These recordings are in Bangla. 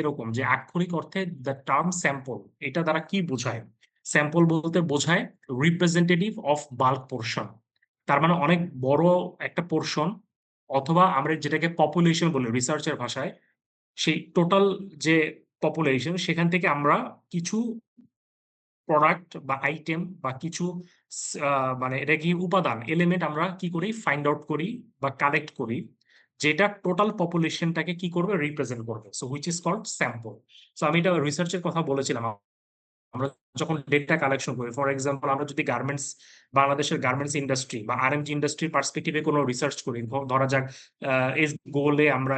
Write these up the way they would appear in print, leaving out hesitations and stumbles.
এরকম যে আক্ষরিক অর্থে দ্য টার্ম স্যাম্পল এটা দ্বারা কি বোঝায়? স্যাম্পল বলতে বোঝায় রিপ্রেজেন্টেটিভ অফ বাল্ক পোর্শন। তার মানে অনেক বড় একটা পোর্শন, অথবা আমরা যেটাকে পপুলেশন বলি রিসার্চের ভাষায়, সেই টোটাল যে পপুলেশন সেখান থেকে আমরা কিছু প্রোডাক্ট বা আইটেম বা কিছু মানে এটা কি উপাদান এলিমেন্ট আমরা কি করি ফাইন্ড আউট করি বা কালেক্ট করি, যেটা টোটাল পপুলেশনটাকে কি করবে রিপ্রেজেন্ট করবে, so which is called sample. So আমি এটা রিসার্চের কথা বলেছিলাম। আমরা যখন ডেটা কালেকশন করি, ফর এক্সাম্পল আমরা যদি গার্মেন্টস, বাংলাদেশের গার্মেন্টস ইন্ডাস্ট্রি বা আরএমজি ইন্ডাস্ট্রির পার্সপেক্টিভে কোনো রিসার্চ করি, ধরা যাক এস গোলে আমরা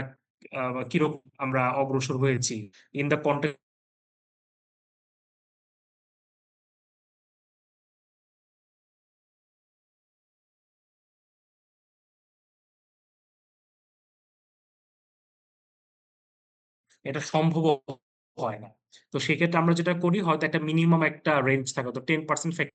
কিরকম আমরা অগ্রসর হয়েছি ইন দ্য কন্টেক্সট, এটা সম্ভব হয় না। তো সেক্ষেত্রে আমরা যেটা করি, হয়তো একটা মিনিমাম একটা রেঞ্জ থাকে, তো 10%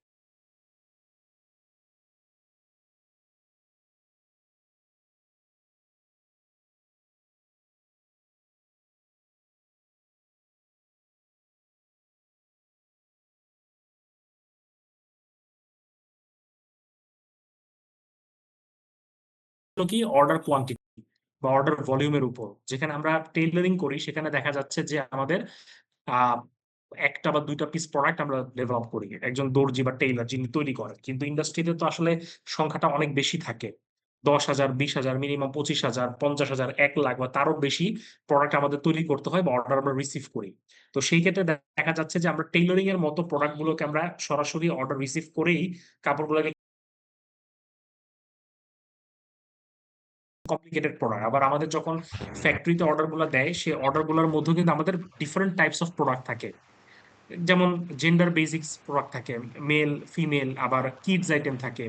কি অর্ডার কোয়ান্টিটি বা অর্ডার ভলিউমের উপর, যেখানে আমরা টেইলরিং করি সেখানে দেখা যাচ্ছে যে আমাদের আহ, একটা বা দুইটা পিস প্রোডাক্ট আমরা ডেভেলপ করি, একজন দর্জি বা টেইলার যিনি তৈরি করেন, কিন্তু ইন্ডাস্ট্রিতে তো আসলে সংখ্যাটা অনেক বেশি থাকে। 10,000, 20,000, মিনিমাম 25,000, 50,000, 1 লাখ বা তারও বেশি প্রোডাক্ট আমাদের তৈরি করতে হয় বা অর্ডার আমরা রিসিভ করি। তো সেই ক্ষেত্রে দেখা যাচ্ছে যে আমরা টেইলরিং এর মতো প্রোডাক্ট গুলোকে আমরা সরাসরি অর্ডার রিসিভ করেই কাপড়গুলোকে কমপ্লিকেটেড প্রোডাক্ট, আবার আমাদের যখন ফ্যাক্টরিতে অর্ডার গুলো দেয় সেই অর্ডার গুলোর মধ্যে কিন্তু আমাদের ডিফারেন্ট টাইপস অফ প্রোডাক্ট থাকে। যেমন জেন্ডার বেসিক্স প্রোডাক্ট থাকে, মেল ফিমেল, আবার কিডস আইটেম থাকে,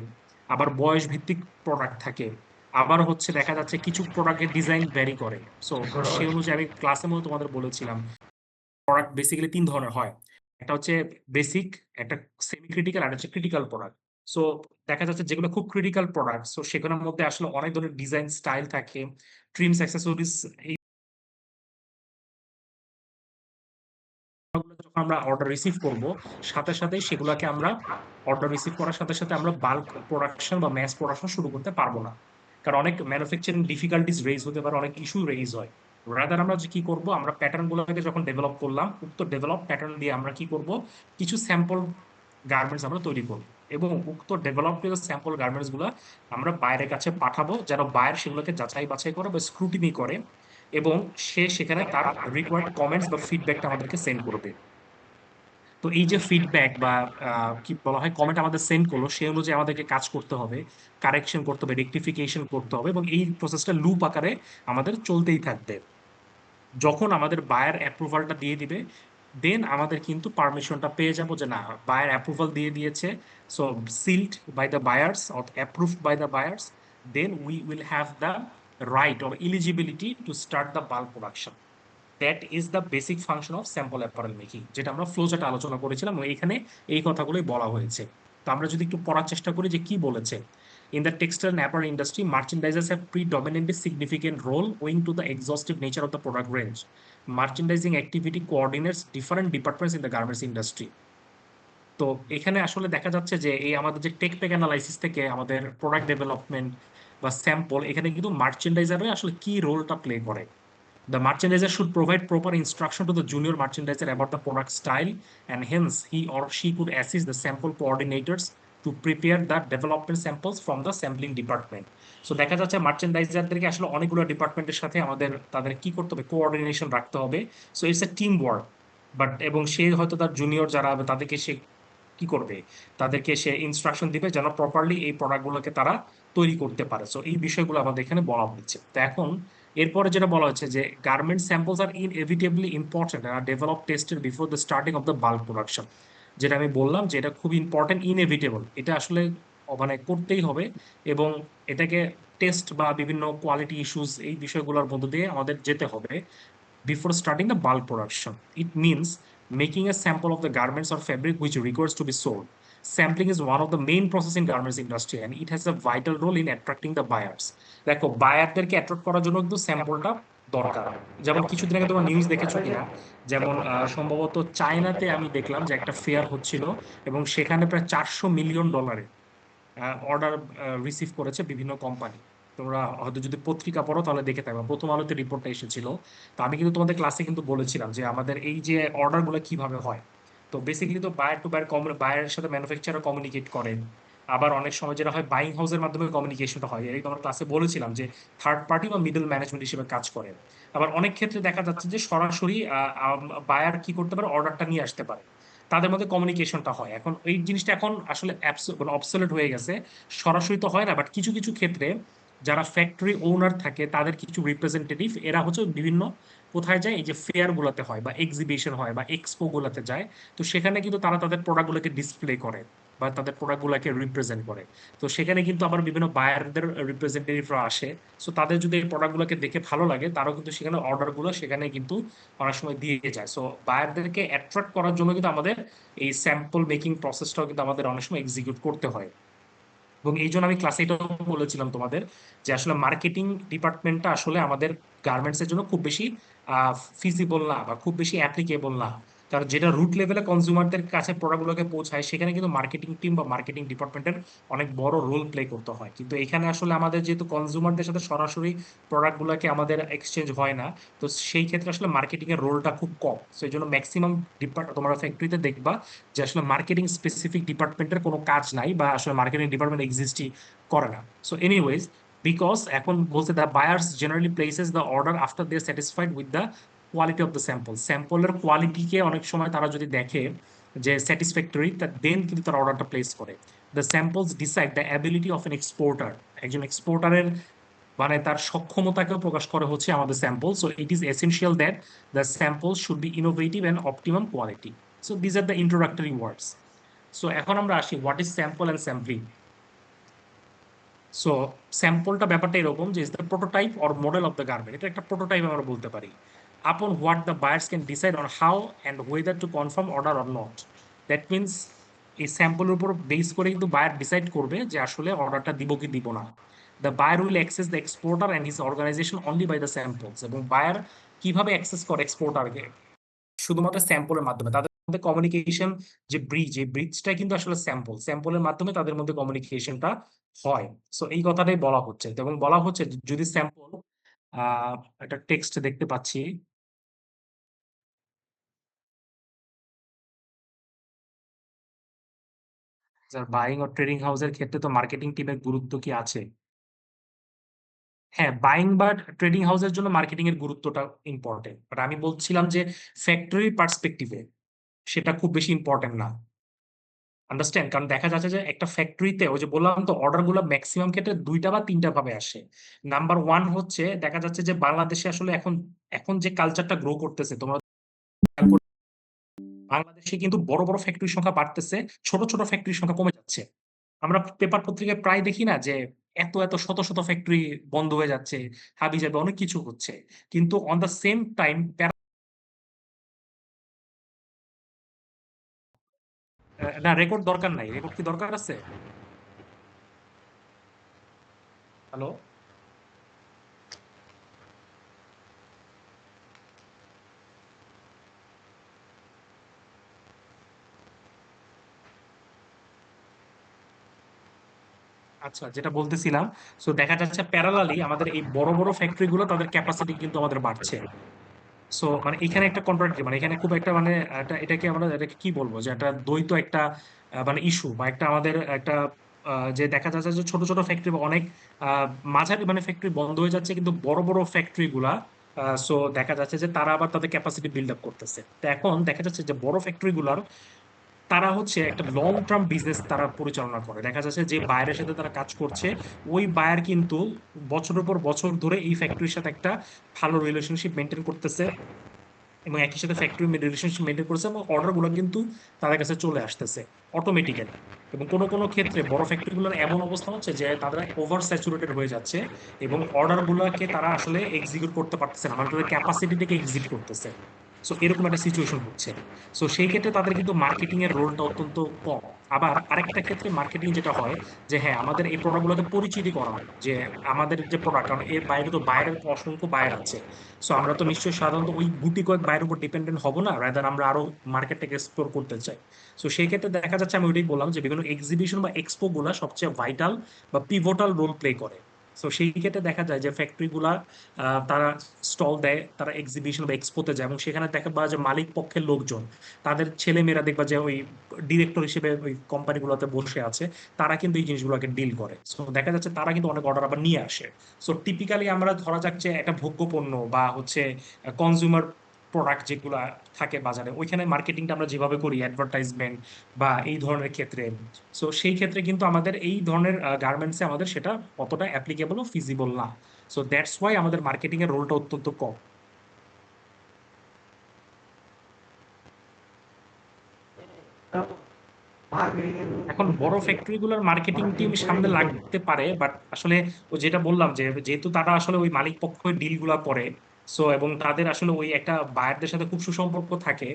আবার বয়স ভিত্তিক প্রোডাক্ট থাকে, আবার হচ্ছে দেখা যাচ্ছে কিছু প্রোডাক্টের ডিজাইন ভ্যারি করে। সো সেই অনুযায়ী আমি ক্লাসের মধ্যে তোমাদের বলেছিলাম প্রোডাক্ট বেসিক্যালি 3 ধরনের হয়। একটা হচ্ছে বেসিক, একটা সেমি ক্রিটিক্যাল, আর হচ্ছে ক্রিটিক্যাল প্রোডাক্ট। সো দেখা যাচ্ছে যেগুলো খুব ক্রিটিক্যাল প্রোডাক্ট, সো সেগুলোর মধ্যে আসলে অনেক ধরনের ডিজাইন স্টাইল থাকে, ট্রিমস অ্যাক্সেসরিজ, যখন আমরা অর্ডার রিসিভ করব সাথে সাথে সেগুলোকে আমরা অর্ডার রিসিভ করার সাথে সাথে আমরা বাল্ক প্রোডাকশন বা ম্যাস প্রোডাকশন শুরু করতে পারবো না, কারণ অনেক ম্যানুফ্যাকচারিং ডিফিকাল্টিস রেইজ হতে পারে, অনেক ইস্যু রেইজ হয়। রাদার আমরা যে কি করব, আমরা প্যাটার্ন গুলোকে যখন ডেভেলপ করলাম, উক্ত ডেভেলপ প্যাটার্ন দিয়ে আমরা কি করব, কিছু স্যাম্পল গার্মেন্টস আমরা তৈরি করব, এবং উক্ত ডেভেলপড স্যাম্পল গার্মেন্টস গুলো আমরা বাইরের কাছে পাঠাবো, যেন বাইরে সেগুলোকে যাচাই বাছাই করে বা স্ক্রুটিনি করে, এবং সে সেখানে তার রিকোয়ার্ড কমেন্টস বা ফিডব্যাকটা আমাদেরকে সেন্ড করবে। তো এই যে ফিডব্যাক বা কি বলা হয় কমেন্ট আমাদের সেন্ড করলো, সেই অনুযায়ী আমাদেরকে কাজ করতে হবে, কারেকশন করতে হবে, রেকটিফিকেশন করতে হবে, এবং এই প্রসেসটা লুপ আকারে আমাদের চলতেই থাকবে। যখন আমাদের বায়ার অ্যাপ্রুভালটা দিয়ে দিবে, দেন আমাদের কিন্তু পারমিশনটা পেয়ে যাব যে না, বায়ার অ্যাপ্রুভাল দিয়ে দিয়েছে, so sealed by the buyers or approved by the buyers, then we will have the right or eligibility to start the bulk production. That is the basic function of sample apparel making, যেটা আমরা ফ্লোচার্টে আলোচনা করেছিলাম, এবং এখানে এই কথাগুলোই বলা হয়েছে। তো আমরা যদি একটু পড়ার চেষ্টা করি যে কি বলেছে। In the textile and apparel industry, merchandisers have predominantly significant role owing to the exhaustive nature of the product range. Merchandising activity coordinates different departments in the garments industry. তো এখানে আসলে দেখা যাচ্ছে যে এই আমাদের যে টেক প্যাক অ্যানালাইসিস থেকে আমাদের প্রোডাক্ট ডেভেলপমেন্ট বা স্যাম্পল, এখানে কিন্তু মার্চেন্ডাইজাররা আসলে কি রোলটা প্লে করে। The merchandiser should provide proper instruction to the junior merchandiser about the product style, and hence he or she could assist the sample coordinators to prepare the development samples from the sampling department. So দেখা যাচ্ছে মার্চেন্ডাইজারদেরকে আসলে অনেকগুলো ডিপার্টমেন্টের সাথে আমাদের তাদের কি করতে হবে, কোঅর্ডিনেশন রাখতে হবে। So it's A team work, but এবং সে হয়তো তার জুনিয়র যারা হবে তাদেরকে সে কি করবে, তাদেরকে সে ইনস্ট্রাকশন দিবে যেন প্রপারলি এই প্রোডাক্টগুলোকে তারা তৈরি করতে পারে। সো এই বিষয়গুলো আমাদের এখানে বলা হচ্ছে। তো এখন এরপরে যেটা বলা হচ্ছে যে garment samples are inevitably important are develop tested before the starting of the bulk production. যেটা আমি বললাম যে এটা খুব ইম্পর্টেন্ট, ইনএভিটেবল, এটা আসলে মানে করতেই হবে, এবং এটাকে টেস্ট বা বিভিন্ন কোয়ালিটি ইস্যুস এই বিষয়গুলোর মধ্য দিয়ে আমাদের যেতে হবে before starting the bulk production. It means making a sample of the garments or fabric which requires to be sold. Sampling is one of the main process in garments industry and it has a vital role in attracting the buyers. দেখো বায়ারদেরকে অ্যাট্রাক্ট করার জন্য কিন্তু স্যাম্পলটা দরকার। যেমন কিছুদিন আগে তোমার নিউজ দেখেছো কিনা, যেমন সম্ভবত চায়নাতে আমি দেখলাম যে একটা ফেয়ার হচ্ছিল এবং সেখানে প্রায় $400 মিলিয়ন অর্ডার রিসিভ করেছে বিভিন্ন কোম্পানি। তোমরা হয়তো যদি পত্রিকা পড়ো তাহলে দেখে থাকবে, প্রথম আলোতে রিপোর্টটা এসেছিল। তো আমি কিন্তু তোমাদের ক্লাসে কিন্তু বলেছিলাম যে আমাদের এই যে অর্ডারগুলো কিভাবে হয়। তো বেসিক্যালি তো বায়ার টু বায়ার, বায়ারের সাথে ম্যানুফ্যাকচারার কমিউনিকেট করেন। আবার অনেক সময় যেটা হয় বাইং হাউসের মাধ্যমে কমিউনিকেশনটা হয়, এই তোমার ক্লাসে বলেছিলাম যে থার্ড পার্টি বা মিডল ম্যানেজমেন্ট হিসেবে কাজ করে। আবার অনেক ক্ষেত্রে দেখা যাচ্ছে যে সরাসরি বায়ার কি করতে পারে, অর্ডারটা নিয়ে আসতে পারে, তাদের মধ্যে কমিউনিকেশনটা হয়। এখন এই জিনিসটা এখন আসলে অবসোলেট হয়ে গেছে, সরাসরি তো হয় না, বাট কিছু কিছু ক্ষেত্রে যারা ফ্যাক্টরি ওনার থাকে তাদের কিছু রিপ্রেজেন্টেটিভ এরা হচ্ছে বিভিন্ন কোথায় যায়, এই যে ফেয়ার গুলোতে হয় বা এক্সিবিশন হয় বা এক্সপো গুলোতে যায়। তো সেখানে কিন্তু তারা তাদের প্রোডাক্টগুলোকে ডিসপ্লে করে বা তাদের প্রোডাক্টগুলোকে রিপ্রেজেন্ট করে। তো সেখানে কিন্তু আবার বিভিন্ন বায়ারদের রিপ্রেজেন্টেটিভরা আসে। সো তাদের যদি এই প্রোডাক্টগুলোকে দেখে ভালো লাগে, তারাও কিন্তু সেখানে অর্ডারগুলো সেখানে কিন্তু অনেক সময় দিয়ে যায়। সো বায়ারদেরকে অ্যাট্রাক্ট করার জন্য কিন্তু আমাদের এই স্যাম্পল মেকিং প্রসেসটাও কিন্তু আমাদের অনেক সময় এক্সিকিউট করতে হয়। এবং এই জন্য আমি ক্লাসে এটাও বলেছিলাম তোমাদের যে আসলে মার্কেটিং ডিপার্টমেন্টটা আসলে আমাদের গার্মেন্টস এর জন্য খুব বেশি ফিজিবল না বা খুব বেশি অ্যাপ্লিকেবল না। কারণ যেটা রুট লেভেলে কনজিউমারদের কাছে প্রোডাক্টগুলোকে পৌঁছায়, সেখানে কিন্তু মার্কেটিং টিম বা মার্কেটিং ডিপার্টমেন্টের অনেক বড় রোল প্লে করতে হয়। কিন্তু এখানে আসলে আমাদের যেহেতু কনজিউমারদের সাথে সরাসরি প্রোডাক্টগুলোকে আমাদের এক্সচেঞ্জ হয় না, তো সেই ক্ষেত্রে আসলে মার্কেটিং এর রোলটা খুব কম। তো এই জন্য ম্যাক্সিমাম তোমরা ফ্যাক্টরিতে দেখবা যে আসলে মার্কেটিং স্পেসিফিক ডিপার্টমেন্টের কোনো কাজ নাই বা আসলে মার্কেটিং ডিপার্টমেন্ট এক্সিস্টই করে না। সো এনিওয়েজ, বিকজ এখন বলতে the buyers generally places the order after they satisfied with the quality of the sample. স্যাম্পলের কোয়ালিটিকে অনেক সময় তারা যদি দেখে যে স্যাটিসফ্যাক্টরি, দেন কিন্তু তারা অর্ডারটা প্লেস করে। The samples decide the ability of an exporter. একজন এক্সপোর্টারের মানে তার সক্ষমতাকেও প্রকাশ করে হচ্ছে আমাদের sample. So it is essential that the sample should be innovative and optimum quality. So these are the introductory words. So এখন আমরা আসি what is sample and sampling. So স্যাম্পলটা ব্যাপারটা এরকম যে is the prototype or model of the garment, এটা একটা প্রোটোটাইপ আমরা বলতে পারি। আপন what the buyers can decide on how and weather to confirm order or not. That means এই স্যাম্পলের উপর বেস করে কিন্তু বায়ার ডিসাইড করবে যে আসলে অর্ডারটা দিব কি দিব না। The buyer will access the exporter and his organization only by the samples. এবং বায়ার কিভাবে অ্যাক্সেস করে এক্সপোর্টারকে? শুধুমাত্র স্যাম্পলের মাধ্যমে। তাদের মধ্যে কমিউনিকেশন যে ব্রিজ, এই ব্রিজটা কিন্তু আসলে স্যাম্পলের মাধ্যমে তাদের মধ্যে কমিউনিকেশনটা হয়। সো এই কথাটাই বলা হচ্ছে। এবং বলা হচ্ছে যে যদি স্যাম্পল, আহ একটা টেক্সট দেখতে পাচ্ছি, যার বাইং ও ট্রেডিং হাউসের ক্ষেত্রে তো মার্কেটিং টিমের গুরুত্ব কি আছে? হ্যাঁ, বাইং বা ট্রেডিং হাউসের জন্য মার্কেটিং এর গুরুত্বটা ইম্পর্টেন্ট, বাট আমি বলছিলাম যে ফ্যাক্টরি পার্সপেক্টিভে সেটা খুব বেশি ইম্পর্টেন্ট না। আন্ডারস্ট্যান্ড? কারণ দেখা যাচ্ছে যে একটা ফ্যাক্টরিতে ওই যে বললাম তো অর্ডার গুলো ম্যাক্সিমাম ক্ষেত্রে দুইটা বা তিনটা ভাবে আসে। নাম্বার ওয়ান হচ্ছে দেখা যাচ্ছে যে বাংলাদেশে আসলে এখন এখন যে কালচারটা গ্রো করতেছে, তোমরা খেয়াল বাংলাদেশে কিন্তু বড় বড় ফ্যাক্টরির সংখ্যা বাড়তেছে, ছোট ছোট ফ্যাক্টরির সংখ্যা কমে যাচ্ছে। আমরা পেপার পত্রিকায় প্রায় দেখি না যে এত এত শত শত ফ্যাক্টরি বন্ধ হয়ে যাচ্ছে, হাবি যাবে, অনেক কিছু হচ্ছে। কিন্তু অন দ্য সেম টাইম, না রেকর্ড দরকার নাই, রেকর্ড কি দরকার আছে? হ্যালো? আচ্ছা, যেটা বলতেছিলাম, সো দেখা যাচ্ছে প্যারালালি আমাদের এই বড় বড় ফ্যাক্টরি গুলো তাদের ক্যাপাসিটি কিন্তু আমাদের বাড়ছে। সো মানে এখানে একটা কন্ট্রাডিক্টরি, মানে এখানে খুব একটা মানে এটাকে আমরা এটাকে কি বলবো যে একটা দ্বৈত একটা মানে ইস্যু বা একটা আমাদের একটা যে দেখা যাচ্ছে যে ছোট ছোট ফ্যাক্টরি বা অনেক আহ, মাঝারি মানে ফ্যাক্টরি বন্ধ হয়ে যাচ্ছে, কিন্তু বড় বড় ফ্যাক্টরি গুলা সো দেখা যাচ্ছে যে তারা আবার তাদের ক্যাপাসিটি বিল্ড আপ করতেছে। তো এখন দেখা যাচ্ছে যে বড় ফ্যাক্টরি গুলার তারা হচ্ছে একটা লং টার্ম বিজনেস তারা পরিচালনা করে। দেখা যাচ্ছে যে বায়ারের সাথে তারা কাজ করছে, ওই বায়ার কিন্তু বছরের পর বছর ধরে এই ফ্যাক্টরির সাথে একটা ভালো রিলেশনশিপ মেনটেন করতেছে এবং একই সাথে ফ্যাক্টরি রিলেশনশিপ মেনটেন করছে এবং অর্ডার গুলো কিন্তু তাদের কাছে চলে আসতেছে অটোমেটিক্যালি। এবং কোনো কোনো ক্ষেত্রে বড় ফ্যাক্টরি গুলোর এমন অবস্থা হচ্ছে যে তারা ওভার স্যাচুরেটেড হয়ে যাচ্ছে এবং অর্ডার গুলোকে তারা আসলে এক্সিকিউট করতে পারতেছে না, মানে তাদের ক্যাপাসিটি থেকে এক্সিট করতেছে। সো এরকম একটা সিচুয়েশন হচ্ছে। সো সেই ক্ষেত্রে তাদের কিন্তু মার্কেটিং এর রোলটা অত্যন্ত কম। আবার আরেকটা ক্ষেত্রে মার্কেটিং যেটা হয় যে হ্যাঁ আমাদের এই প্রোডাক্টগুলোতে পরিচিতি করানো, যে আমাদের যে প্রোডাক্ট, কারণ এর বাইরে তো বাইরের অসংখ্য বায়ার আছে। সো আমরা তো নিশ্চয়ই সাধারণত ওই গুটি কয়েক বায়ের উপর ডিপেন্ডেন্ট হব না, রাদার আমরা আরো মার্কেটটাকে এক্সপ্লোর করতে চাই। সো সেই ক্ষেত্রে দেখা যাচ্ছে, আমি ওইটাই বললাম যে বিভিন্ন এক্সিবিশন বা এক্সপো গুলা সবচেয়ে ভাইটাল বা পিভটাল রোল প্লে করে। সো সেই ক্ষেত্রে দেখা যায় যে ফ্যাক্টরি গুলা তারা স্টল দেয়, তারা এক্সিবিশন বা এক্সপোতে যায়, এবং সেখানে দেখা পাওয়া যে মালিক পক্ষের লোকজন, তাদের ছেলে মেয়েরা দেখবা যে ওই ডিরেক্টর হিসেবে ওই কোম্পানিগুলোতে বসে আছে, তারা কিন্তু এই জিনিসগুলোকে ডিল করে। সো দেখা যাচ্ছে তারা কিন্তু অনেক অর্ডার আবার নিয়ে আসে। সো টিপিক্যালি আমরা ধরা যাক যে একটা ভোগ্য পণ্য বা হচ্ছে কনজিউমার প্রোডাক্ট যেগুলো থাকে বাজারে, ওইখানে মার্কেটিংটা আমরা যেভাবে করি, অ্যাডভার্টাইজমেন্ট বা এই ধরনের ক্ষেত্রে, সো সেই ক্ষেত্রে কিন্তু আমাদের এই ধরনের গার্মেন্টসে আমাদের সেটা অতটা অ্যাপ্লিকেবল ও ফিজিবল না। সো দ্যাটস ওয়াই আমাদের মার্কেটিং এর রোলটা অত্যন্ত কম। এখন বড় ফ্যাক্টরি গুলোর মার্কেটিং টিম সামনে লাগতে পারে, বাট আসলে ও যেটা বললাম যে যেহেতু তারা আসলে ওই মালিক পক্ষের ডিল গুলা করে, সো এবং তাদের আসলে ওই একটা বায়ারদের সাথে খুব সুসম্পর্ক থাকে,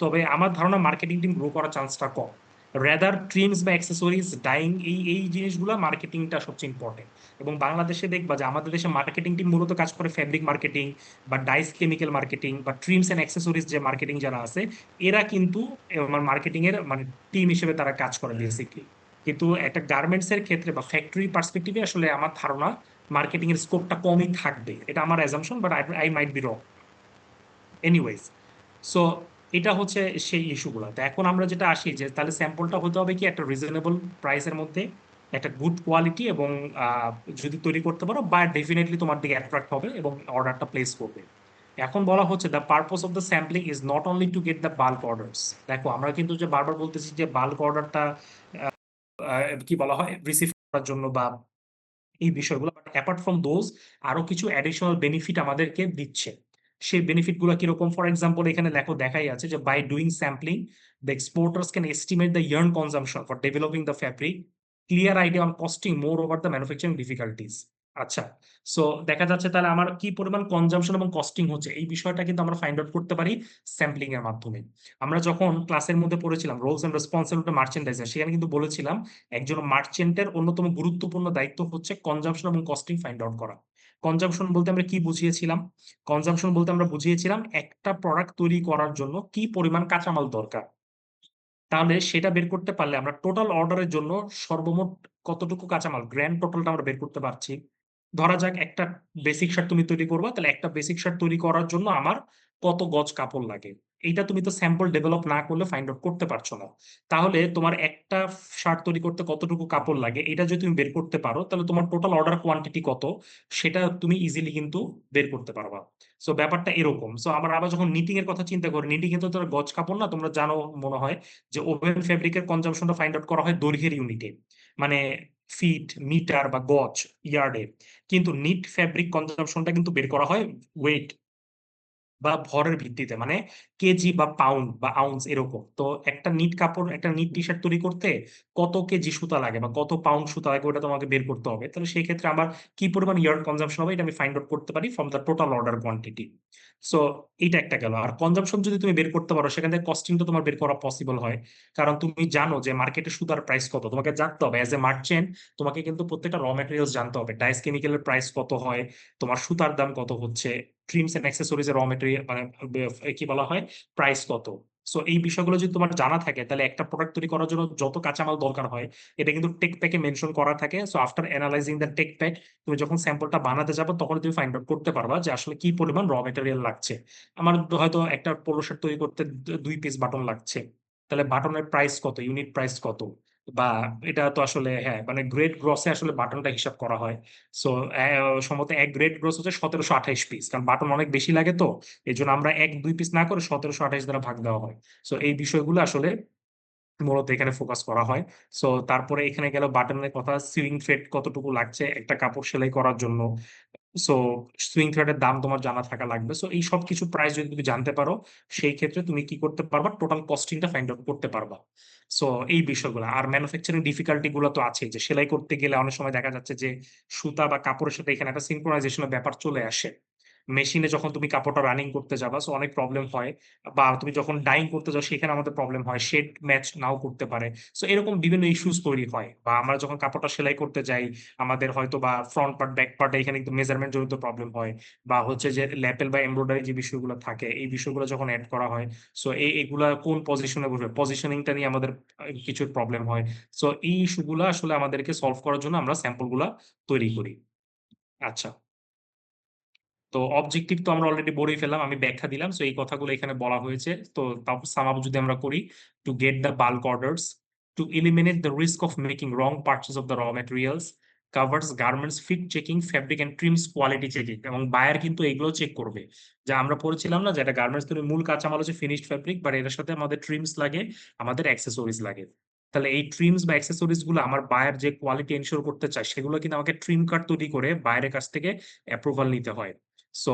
তবে আমার ধারণা মার্কেটিং টিম গ্রো করার চান্সটা কম। রেদার ট্রিমস বা অ্যাক্সেসরিজ, ডাইং, এই এই জিনিসগুলো মার্কেটিংটা সবচেয়ে ইম্পর্টেন্ট। এবং বাংলাদেশে দেখবা যে আমাদের দেশে মার্কেটিং টিম মূলত কাজ করে ফ্যাব্রিক মার্কেটিং বা ডাইস কেমিক্যাল মার্কেটিং বা ট্রিমস এন্ড অ্যাক্সেসরিজ যে মার্কেটিং যারা আছে, এরা কিন্তু মার্কেটিং এর মানে টিম হিসেবে তারা কাজ করে বেসিকলি। কিন্তু একটা গার্মেন্টস এর ক্ষেত্রে বা ফ্যাক্টরি পার্সপেক্টিভে আসলে আমার ধারণা মার্কেটিং এর স্কোপটা কমই থাকবে, এটা আমার assumption, but I might be wrong. Anyways, so এটা হচ্ছে সেই ইস্যুগুলো। তো এখন আমরা যেটা আসি যে তাহলে স্যাম্পলটা হতে হবে কি একটা রিজনেবল প্রাইসের মধ্যে, একটা গুড কোয়ালিটি, এবং আহ, যদি তৈরি করতে পারো বা ডেফিনেটলি তোমার দিকে অ্যাট্রাক্ট হবে এবং অর্ডারটা প্লেস করবে। এখন বলা হচ্ছে the purpose of the sampling is not only two get the bulk orders. দেখো আমরা কিন্তু যে বারবার বলতেছি যে বাল্ক অর্ডারটা কি বলা হয় রিসিভ করার জন্য বা এই বিষয়গুলো, বাট অ্যাপার্ট ফ্রম দোজ আরো কিছু অ্যাডিশনাল বেনিফিট আমাদেরকে দিচ্ছে। সেই বেনিফিট গুলো কিরকম, ফর এক্সাম্পল এখানে লেখো দেখাই আছে যে by doing sampling the exporters can estimate the yarn consumption for developing the fabric, clear idea on costing moreover the manufacturing difficulties. আচ্ছা, সো দেখা যাচ্ছে তাহলে আমার কি পরিমাণ কনজাম্পশন এবং কস্টিং হচ্ছে এই বিষয়টা কিন্তু আমরা ফাইন্ড আউট করতে পারি স্যাম্পলিং এর মাধ্যমে। আমরা যখন ক্লাসের মধ্যে পড়েছিলাম রোলস এন্ড রেসপন্সিবিলিটি মার্চেন্ডাইজার, সেখানে কিন্তু বলেছিলাম একজন মার্চেন্টের অন্যতম গুরুত্বপূর্ণ দায়িত্ব হচ্ছে কনজাম্পশন এবং কস্টিং ফাইন্ড আউট করা। কনজাম্পশন বলতে আমরা কি বুঝিয়েছিলাম? কনজাম্পশন বলতে আমরা বুঝিয়েছিলাম একটা প্রোডাক্ট তৈরি করার জন্য কি পরিমাণ কাঁচামাল দরকার। তাহলে সেটা বের করতে পারলে আমরা টোটাল অর্ডারের জন্য সর্বমোট কতটুকু কাঁচামাল, গ্র্যান্ড টোটালটা আমরা বের করতে পারছি। ধরা যাক একটা বেসিক শার্ট তুমি তৈরি করবা, তাহলে একটা বেসিক শার্ট তৈরি করার জন্য আমার কত গজ কাপড় লাগে, এইটা তুমি তো স্যাম্পল ডেভেলপ না করলে ফাইন্ড আউট করতে পারছো না। তাহলে তোমার একটা শার্ট তৈরি করতে কতটুকু কাপড় লাগে এটা যদি তুমি বের করতে পারো, তাহলে তোমার টোটাল অর্ডার কোয়ান্টিটি কত সেটা তুমি ইজিলি কিন্তু বের করতে পারবা। সো ব্যাপারটা এরকম। সো আমরা আবার যখন নিটিং এর কথা চিন্তা করি, নিটিং এ তো তোর গজ কাপড় না, তোমরা জানো মনে হয় যে ওভেন ফেব্রিকের কনজাম্পশনটা ফাইন্ড আউট করা হয় দৈর্ঘ্যের ইউনিটে, মানে ফিট, মিটার বা গজ, ইয়ার্ডে। কিন্তু নিট ফেব্রিক কনজাম্পশনটা কিন্তু বের করা হয় ওয়েট বা ভরের ভিত্তিতে, মানে কেজি বা পাউন্ড বা আউন্স এরকম। তো একটা নিট কাপড়, একটা নিট টি শার্ট তৈরি করতে কত কেজি সুতা লাগে বা কত পাউন্ড সুতা লাগে ওটা তোমাকে বের করতে হবে। তাহলে সেই ক্ষেত্রে আমার কি পরিমাণ ইয়ার্ড কনজাম্পশন হবে এটা আমি ফাইন্ড আউট করতে পারি from the total order quantity. So এইটা একটা গেল। আর কনজাম্পশন যদি তুমি বের করতে পারো, সেখান থেকে কস্টিংটা তোমার বের করা পসিবল হয়। কারণ তুমি জানো যে মার্কেটে সুতার প্রাইস কত, তোমাকে জানতে হবে অ্যাজ এ মার্চেন্ট। তোমাকে কিন্তু প্রত্যেকটা র ম্যাটেরিয়ালস জানতে হবে, ডাইস কেমিক্যালের প্রাইস কত হয়, তোমার সুতার দাম কত হচ্ছে, ট্রিমস এন্ড অ্যাক্সেসরিজ এর র মেটেরিয়াল মানে কি বলা হয় প্রাইস কত। সো এই বিষয়গুলো যদি তোমার জানা থাকে, তাহলে একটা প্রোডাক্ট তৈরি করার জন্য যত কাঁচামাল দরকার হয় এটা কিন্তু টেক প্যাকে মেনশন করা থাকে। So after analyzing the tech pack, তুমি যখন স্যাম্পলটা বানাতে যাবে তখন তুমি ফাইন্ড আউট করতে পারবা যে আসলে কি পরিমাণ র মেটেরিয়াল লাগছে। আমার হয়তো একটা পোলো শার্ট তৈরি করতে 2 পিস বাটন লাগছে, তাহলে বাটনের প্রাইস কত, ইউনিট প্রাইস কত। বা এটা তো আসলে হ্যাঁ মানে গ্রেড গ্রসে আসলে বাটনটা হিসাব করা হয়। সো সম্ভবত এক গ্রেড গ্রোস হচ্ছে 1728 পিস, কারণ বাটন অনেক বেশি লাগে তো এই জন্য আমরা 1 2 পিস না করে 1728 দ্বারা ভাগ দেওয়া হয়। সো এই বিষয়গুলো আসলে মূলত এখানে ফোকাস করা হয়। সো তারপরে এখানে গেল বাটনের কথা, সুইং থ্রেড কতটুকু লাগছে একটা কাপড় সেলাই করার জন্য। সো সুইং থ্রেডের দাম তোমার জানা থাকা লাগবে। সো এই সব কিছু প্রাইস যদি তুমি জানতে পারো, সেই ক্ষেত্রে তুমি কি করতে পারবা, টোটাল কস্টিংটা ফাইন্ড আউট করতে পারবা। সো এই বিষয়গুলো আর ম্যানুফ্যাকচারিং ডিফিকাল্টি গুলো তো আছে, যে সেলাই করতে গেলে অনেক সময় দেখা যাচ্ছে যে সুতা বা কাপড়ের সাথে এখানে একটা সিনক্রোনাইজেশনের ব্যাপার চলে আসে। মেশিনে যখন তুমি কাপড়টা রানিং করতে যাবা, সো অনেক প্রবলেম হয়। বা তুমি যখন ডাইং করতে যাও সেখানে আমাদের প্রবলেম হয়, শেড ম্যাচ নাও করতে পারে। সো এরকম বিভিন্ন ইস্যুস তৈরি হয়। বা আমরা যখন কাপড়টা সেলাই করতে যাই, আমাদের হয়তো বা ফ্রন্ট পার্ট ব্যাক পার্ট এখানে কিন্তু মেজারমেন্ট জনিত প্রবলেম হয়। বা হচ্ছে যে ল্যাপেল বা এমব্রয়ডারি যে বিষয়গুলো থাকে, এই বিষয়গুলো যখন অ্যাড করা হয়, সো এগুলা কোন পজিশনে বসবে, পজিশনিংটা নিয়ে আমাদের কিছু প্রবলেম হয়। সো এই ইস্যুগুলো আসলে আমাদেরকে সলভ করার জন্য আমরা স্যাম্পল গুলা তৈরি করি। আচ্ছা, তো অবজেক্টিভ তো আমরা অলরেডি বলেই ফেললাম, আমি ব্যাখ্যা দিলাম। সো এই কথাগুলো এখানে বলা হয়েছে। তো তারপর সাম আপ যদি আমরা করি, to get the bulk orders, to eliminate the risk of making wrong purchase of the raw materials, covers garments fit checking, fabric and trims quality checking. এবং বায়ার কিন্তু এগুলো চেক করবে। যা আমরা পড়েছিলাম না, যেটা গার্মেন্টস তৈরি মূল কাঁচামাল হচ্ছে ফিনিশড ফ্যাব্রিক, বাট এর সাথে আমাদের ট্রিমস লাগে, আমাদের অ্যাক্সেসরিজ লাগে। তাহলে এই ট্রিমস বা অ্যাক্সেসরিজ গুলো আমার বায়ার যে কোয়ালিটি এনশিওর করতে চায়, সেগুলো কিন্তু আমাকে ট্রিম কার্ড তৈরি করে বাইরের কাছ থেকে অ্যাপ্রুভাল নিতে হয়। সো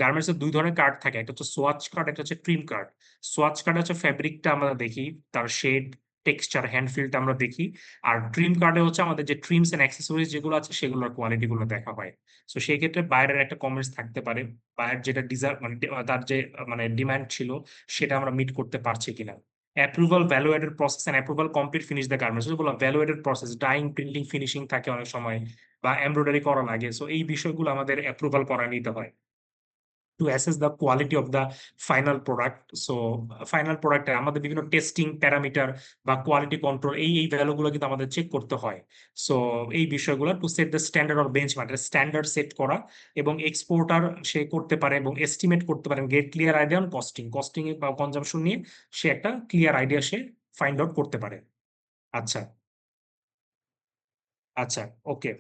গার্মেন্টস এর দুই ধরনের কার্ড থাকে, একটা হচ্ছে সোয়াচ কার্ড, একটা হচ্ছে ট্রিম কার্ড। সোয়াচ কার্ড হচ্ছে ফ্যাব্রিকটা আমরা দেখি, তার শেড, টেক্সচার, হ্যান্ড ফিলটা আমরা দেখি। আর ট্রিম কার্ডে হচ্ছে আমাদের যে ট্রিমস এন্ড অ্যাক্সেসরিজ যেগুলো আছে সেগুলোর কোয়ালিটি গুলো দেখা হয়। সো সেই ক্ষেত্রে বাইরের একটা কমেন্টস থাকতে পারে, বাইরের যেটা ডিজার্ভ মানে তার যে মানে ডিমান্ড ছিল, সেটা আমরা মিট করতে পারছি কিনা। Approval, value added process and approval complete finish the garments, যেগুলো value added process, dyeing, printing, finishing থাকে অনেক সময়, বা এমব্রয়ডারি করা লাগে। সো এই বিষয়গুলো আমাদের অ্যাপ্রুভাল করা নিতে হয় to assess the quality of the final product. So final প্রোডাক্টে আমাদের বিভিন্ন টেস্টিং প্যারামিটার বা কোয়ালিটি কন্ট্রোল, এই ভ্যালুগুলো কিন্তু আমাদের চেক করতে হয়। সো এই বিষয়গুলো to set the standard or benchmark, standard set করা, এবং এক্সপোর্টার সে করতে পারে এবং এস্টিমেট করতে পারে, get clear idea on costing বা কনজাম্পশন নিয়ে সে একটা ক্লিয়ার আইডিয়া সে ফাইন্ড আউট করতে পারে। আচ্ছা, আচ্ছা, ওকে।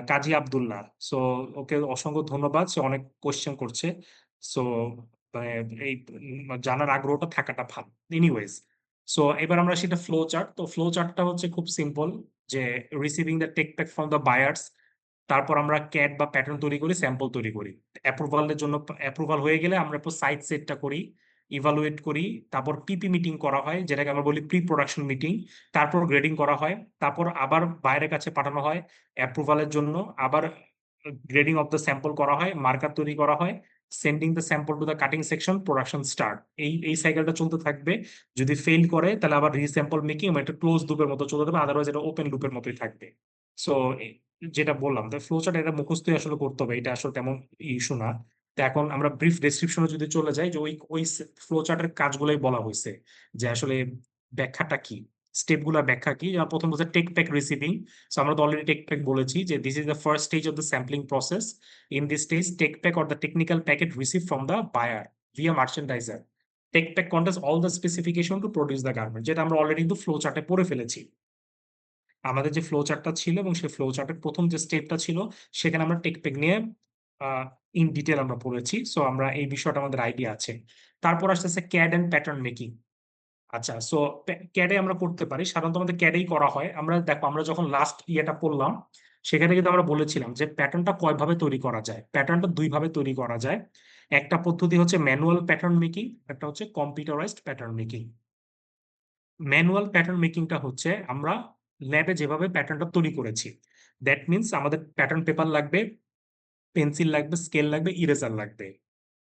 কাজী আব্দুল্লাহ, সো ওকে অসংখ্য ধন্যবাদ, সে অনেক কোশ্চেন করছে। সো মানে এই জানার আগ্রহটা থাকাটা ভালো। এনিওয়েজ, সো এবার আমরা সেটা ফ্লো চার্ট, তো ফ্লো চার্টটা হচ্ছে খুব সিম্পল, যে receiving the tech pack from the buyers, তারপর আমরা ক্যাট বা প্যাটার্ন তৈরি করি, স্যাম্পল তৈরি করি। অ্যাপ্রুভালের জন্য, অ্যাপ্রুভাল হয়ে গেলে আমরা সাইট সেটটা করি, ইভালুয়েট করি, তারপর পিপি মিটিং করা হয়, যেটাকে আমরা বলি প্রি প্রোডাকশন মিটিং। তারপর গ্রেডিং করা হয়, তারপর আবার বাইরের কাছে পাঠানো হয় অ্যাপ্রুভালের জন্য, আবার গ্রেডিং অফ দ্য স্যাম্পল করা হয়, মার্কার তৈরি করা হয়, sending the sample to the cutting section, production start. এই সাইকেলটা চলতে থাকবে। যদি ফেল করে তাহলে আবার রিস্যাম্পল মেকিং, একটা ক্লোজ লুপের মতো চলতে থাকবে, আদারওয়াইজ এটা ওপেন লুপের মতোই থাকবে। সো যেটা বললাম, তো ফ্লো চার্ট এটা মুখস্থই আসলে করতে হবে, এটা আসলে তেমন ইস্যু না। তো এখন আমরা ব্রিফ ডেসক্রিপশনে যদি চলে যাই, যে ওই ফ্লো চার্টের কাজগুলোই বলা হয়েছে, যে আসলে ব্যাখ্যাটা কি, স্টেপ গুলা ব্যাখ্যা কি। যেমন প্রথম হচ্ছে টেক প্যাক রিসিভিং। সো আমরা তো অলরেডি টেক প্যাক বলেছি, যে this is the first stage of the sampling process. In this stage, tech pack or the technical packet receive from the buyer via merchandiser. Tech pack contains all the specification to produce the garment, যেটা আমরা অলরেডি কিন্তু ফ্লো চার্টে পড়ে ফেলেছি। আমাদের যে ফ্লো চার্টটা ছিল এবং সেই ফ্লো চার্টের প্রথম যে স্টেপটা ছিল, সেখানে আমরা টেক প্যাক নিয়ে ইন ডিটেল আমরা পড়েছি। সো আমরা এই বিষয়টা আমাদের আইডিয়া আছে। তারপর আসতেছে ক্যাড এন্ড প্যাটার্ন মেকিং। আচ্ছা, সো ক্যাডে আমরা করতে পারি, সাধারণত আমাদের ক্যাডেই করা হয়। আমরা দেখো, আমরা যখন লাস্ট ইয়েটা পড়লাম, সেখানে কিন্তু আমরা বলেছিলাম যে প্যাটার্নটা কয়ভাবে তৈরি করা যায়। প্যাটার্নটা দুই ভাবে তৈরি করা যায়। একটা পদ্ধতি হচ্ছে ম্যানুয়াল প্যাটার্ন মেকিং, একটা হচ্ছে computerised pattern making. Manual pattern মেকিংটা হচ্ছে আমরা ল্যাবে যেভাবে প্যাটার্নটা তৈরি করেছি, দ্যাট মিনস আমাদের প্যাটার্ন পেপার লাগবে, পেন্সিল লাগবে, স্কেল লাগবে, ইরেজার লাগবে,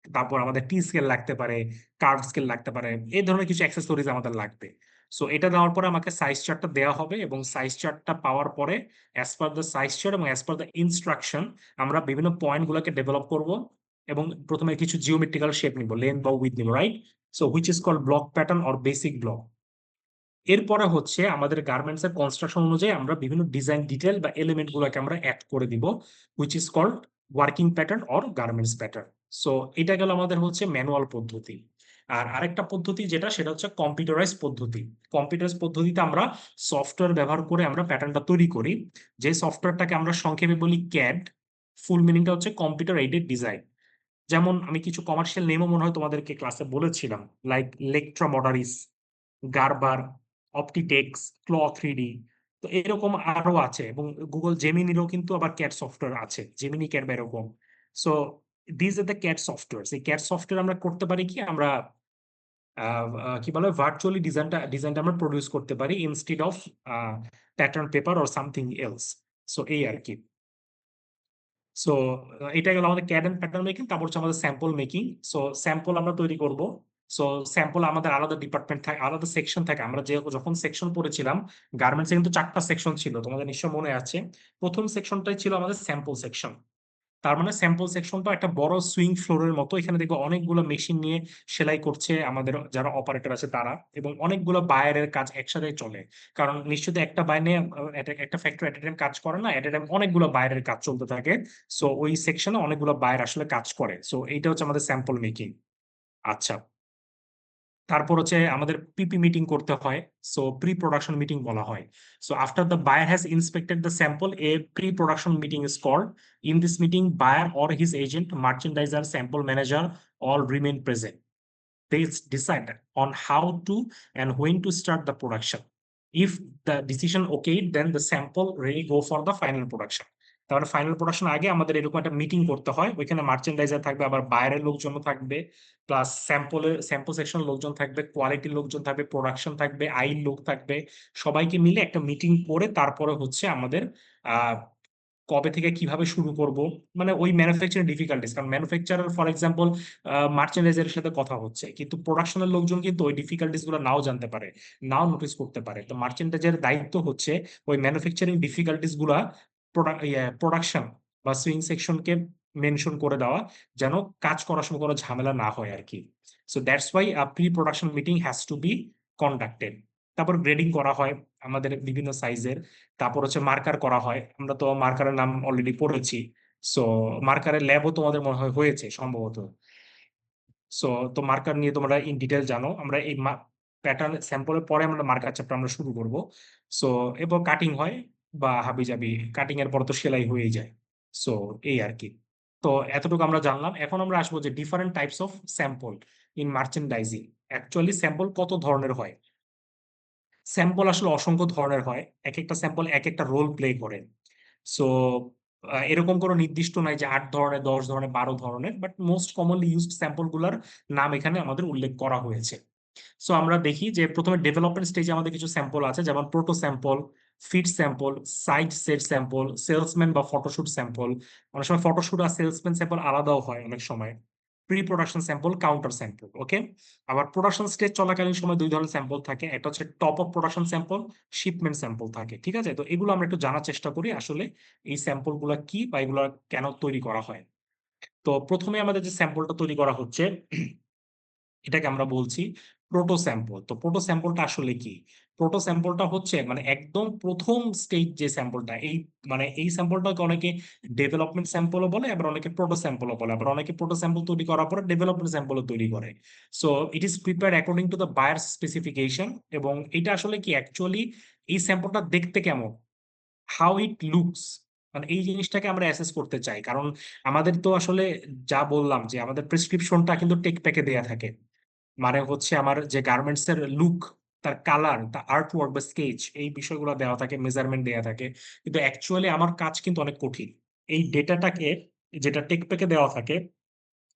তারপর আমাদের টি স্কেল লাগতে পারে, কার্ভ স্কেল লাগতে পারে, এই ধরনের কিছু অ্যাক্সেসরিজ আমাদের লাগবে। সো এটা দেওয়ার পরে আমাকে সাইজ চার্টটা দেওয়া হবে, এবং সাইজ চার্টটা পাওয়ার পরে as per the size chart এবং অ্যাজ পার দ্য ইনস্ট্রাকশন আমরা বিভিন্ন পয়েন্ট গুলোকে ডেভেলপ করব। এবং প্রথমে কিছু জিওমেট্রিক্যাল শেপ নিব, লেন্থ বা উইথ নিব, right? So which is called block pattern or basic block. এরপরে হচ্ছে আমাদের গার্মেন্টস এর কনস্ট্রাকশন অনুযায়ী আমরা বিভিন্ন ডিজাইন ডিটেল বা এলিমেন্ট গুলোকে আমরা অ্যাড করে দিব, which is called working pattern or garments pattern. So এটা গেল আমাদের হচ্ছে ম্যানুয়াল পদ্ধতি। আর আরেকটা পদ্ধতি যেটা, সেটা হচ্ছে কম্পিউটারাইজ পদ্ধতি। কম্পিউটারাইজ পদ্ধতিতে আমরা সফটওয়্যার ব্যবহার করে আমরা প্যাটার্নটা তৈরি করি, যে সফটওয়্যারটাকে আমরা সংক্ষেপে বলি ক্যাড। ফুল মিনিংটা হচ্ছে কম্পিউটার এইডেড ডিজাইন। যেমন আমি কিছু কমার্শিয়াল নেমও মনে হয় তোমাদেরকে ক্লাসে বলেছিলাম, লাইক লেকট্রা মডারিস, গারবার, অপটিটেক্স, ক্ল 3D। তো এরকম আরো আছে, এবং গুগল জেমিনিরও কিন্তু আবার ক্যাট সফটওয়্যার আছে, জেমিনি ক্যাট বা এরকম। So this are the cat software. এই ক্যাট সফটওয়্যার আমরা করতে পারি কি, আমরা কি বলে ভার্চুয়ালি ডিজাইনটা আমরা প্রডিউস করতে পারি instead of pattern paper or something else. So এই আর কি। সো এটা গেল আমাদের ক্যাড এন্ড প্যাটার্ন মেকিং। তারপর হচ্ছে আমাদের স্যাম্পল মেকিং। সো স্যাম্পল আমরা তৈরি করব। সো স্যাম্পল আমাদের আলাদা ডিপার্টমেন্ট থাকে, আলাদা সেকশন থাকে। আমরা যে যখন সেকশন পড়েছিলাম গার্মেন্টসে কিন্তু 4টা সেকশন ছিল, তোমাদের নিশ্চয় মনে আছে। প্রথম সেকশনটাই ছিল আমাদের স্যাম্পল সেকশন। তার মানে স্যাম্পল সেকশনটা একটা বড় সুইং ফ্লোরের মতো। এখানে দেখবো অনেকগুলো মেশিন নিয়ে সেলাই করছে আমাদের যারা অপারেটর আছে তারা, এবং অনেকগুলো বায়ারের কাজ একসাথে চলে। কারণ নিশ্চিত একটা বাইরে একটা ফ্যাক্টরি এট টাইম কাজ করে না, এট টাইম অনেকগুলো বাইরের কাজ চলতে থাকে। সো ওই সেকশনে অনেকগুলো বায়ার আসলে কাজ করে। সো এইটা হচ্ছে আমাদের স্যাম্পল মেকিং। আচ্ছা, তারপর হচ্ছে আমাদের পিপি মিটিং করতে হয়। সো প্রি প্রোডাকশন মিটিং বলা হয়। So after the buyer has inspected the sample, a pre production meeting is called. In this meeting buyer or his agent, merchandiser, sample manager all remain present. They decide on how to and when to start the production. If the decision okay, then the sample really go for the final production. তাহলে ফাইনাল প্রোডাকশন আগে আমাদের এরকম একটা মিটিং করতে হয়, ওইখানে মার্চেন্ডাইজার থাকবে, আবার বাইরের লোকজনও থাকবে, প্লাস স্যাম্পল সেকশন লোকজন থাকবে, কোয়ালিটির লোকজন থাকবে, প্রোডাকশন থাকবে, আইন লোক থাকবে। সবাইকে মিলে একটা মিটিং করে তারপরে হচ্ছে আমাদের আহ কবে থেকে কিভাবে শুরু করব, মানে ওই ম্যানুফ্যাকচারিং ডিফিকাল্টিস। কারণ ম্যানুফ্যাকচারার ফর এক্সাম্পল মার্চেন্ডাইজারের সাথে কথা হচ্ছে, কিন্তু প্রোডাকশনের লোকজন কিন্তু ওই ডিফিকাল্টিস গুলো নাও জানতে পারে, নাও নোটিস করতে পারে। তো মার্চেন্ডাইজারের দায়িত্ব হচ্ছে ওই ম্যানুফ্যাকচারিং ডিফিকাল্টিস গুলা প্রোডাকশন বা সুইং সেকশনকে মেনশন করে দেওয়া, যেন কাজ করার সময় কোনো ঝামেলা না হয় আর কি। So that's why pre production meeting has to be conducted. তারপর গ্রেডিং করা হয় আমাদের বিভিন্ন সাইজের। তারপর হচ্ছে মার্কার করা হয়। আমরা তো মার্কারের নাম অলরেডি পড়েছি। সো মার্কারের ল্যাবও তোমাদের মনে হয় হয়েছে সম্ভবত। সো তো মার্কার নিয়ে তোমরা ইন ডিটেল জানো। আমরা এই প্যাটার্ন স্যাম্পলের পরে আমরা মার্কার চ্যাপ্টার আমরা শুরু করব। সো এরপর কাটিং হয় বা হাবিজাবি, কাটিং এর পর তো সেলাই হয়ে যায়। সো এই আর কি। তো এতটুকু আমরা জানলাম। এখন আমরা আসবো যে different types of sample in merchandising. Actually sample কত ধরনের হয়? স্যাম্পল আসলে অসংখ্য ধরনের হয়। এক একটা স্যাম্পল এক একটা রোল প্লে করে। সো এরকম কোনো নির্দিষ্ট নাই যে 8 ধরনের, 10 ধরনের, 12 ধরনের, but most commonly used sample গুলার নাম এখানে আমাদের উল্লেখ করা হয়েছে। সো আমরা দেখি যে প্রথমে ডেভেলপমেন্ট স্টেজে আমাদের কিছু স্যাম্পল আছে, যেমন proto sample, fit sample, side set sample, salesman বা ফটোশুট স্যাম্পল। অনেক সময় ফটোশুট আর সেলসম্যান স্যাম্পল আলাদাও হয় অনেক সময়। Pre production sample, counter sample. Okay. আবার প্রোডাকশন স্টেজ চলাকালীন সময় 2 ধরনের স্যাম্পল থাকে, একটা হচ্ছে top of production sample, shipment sample থাকে। ঠিক আছে, তো এগুলো আমরা একটু জানার চেষ্টা করি আসলে এই স্যাম্পল গুলা কি বা এগুলো কেন তৈরি করা হয়। তো প্রথমে আমাদের যে স্যাম্পলটা তৈরি করা হচ্ছে এটাকে আমরা বলছি প্রোটো স্যাম্পল। তো প্রোটো স্যাম্পলটা আসলে কি? প্রোটো স্যাম্পলটা হচ্ছে মানে একদম প্রথম স্টেজ যে স্যাম্পলটা, এই মানে এই স্যাম্পলটাকে অনেকে ডেভেলপমেন্ট স্যাম্পলও বলে, আবার অনেকে প্রোটো স্যাম্পলও বলে, আবার অনেকে প্রোটো স্যাম্পল তৈরি করার পরে ডেভেলপমেন্ট স্যাম্পলও তৈরি করে। So it is prepared according to the buyer specification. এবং এটা আসলে কি অ্যাকচুয়ালি এই স্যাম্পলটা দেখতে কেমন, হাউ ইট লুকস, মানে এই জিনিসটাকে আমরা অ্যাসেস করতে চাই। কারণ আমাদের তো আসলে যা বললাম যে আমাদের প্রেসক্রিপশনটা কিন্তু টেক প্যাকে দেয়া থাকে। মানে হচ্ছে আমার যে গার্মেন্টস এর লুক, তার কালার, তার আর্ট ওয়ার্ক বা স্কেচ, এই বিষয়গুলো দেওয়া থাকে, মেজারমেন্ট দেওয়া থাকে। কিন্তু অ্যাকচুয়ালি আমার কাজ কিন্তু অনেক কঠিন। এই ডেটাটাকে, যেটা টেক প্যাকে দেওয়া থাকে,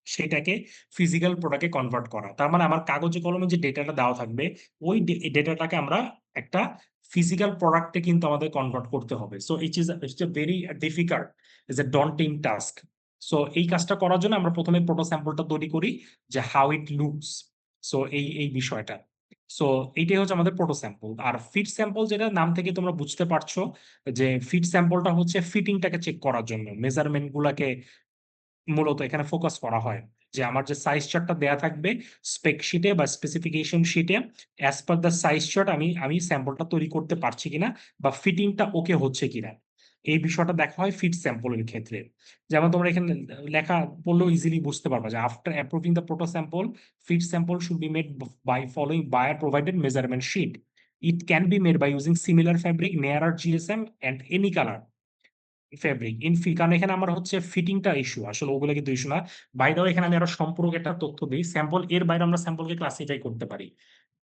সেটাকে ফিজিক্যাল প্রোডাক্টে কনভার্ট করা। তার মানে আমার কাগজে কলমে যে ডেটাটা দেওয়া থাকবে, ওই ডেটাটাকে আমরা একটা ফিজিক্যাল প্রোডাক্টে কিন্তু আমাদের কনভার্ট করতে হবে। So it's a very difficult, it's a daunting task. So এই কাজটা করার জন্য আমরা প্রথমে প্রোটো স্যাম্পলটা তৈরি করি, যে হাউ ইট লুকস। সো এই এই বিষয়টা। সো এইটাই হচ্ছে আমাদের প্রোটো স্যাম্পল। আর ফিট স্যাম্পল, যেটা নাম থেকে তোমরা বুঝতে পারছো, যে ফিট স্যাম্পলটা হচ্ছে ফিটিংটাকে চেক করার জন্য, মেজারমেন্ট গুলাকে মূলত এখানে ফোকাস করা হয়। যে আমার যে সাইজ চার্টটা দেয়া থাকবে স্পেক শিটে বা স্পেসিফিকেশন শিটে, as per the size chart আমি আমি স্যাম্পলটা তৈরি করতে পারছি কিনা বা ফিটিংটা ওকে হচ্ছে কিনা, এই বিষয়টা দেখা হয় ফিট স্যাম্পলের ক্ষেত্রে। যেমন তোমরা এখানে লেখা পড়লেও ইজিলি বুঝতে পারবা যে after approving the proto sample, fit sample should be made by following buyer provided measurement sheet. It can be made by using similar fabric, nearer GSM and any colour fabric in ফি। কারণ এখানে আমার হচ্ছে ফিটিংটা ইস্যু, আসলে ওগুলো কিন্তু ইস্যু না। বাইরেও এখানে আমি আরো সম্পূরক একটা তথ্য দিই, স্যাম্পল এর বাইরে আমরা স্যাম্পলকে ক্লাসিফাই করতে পারি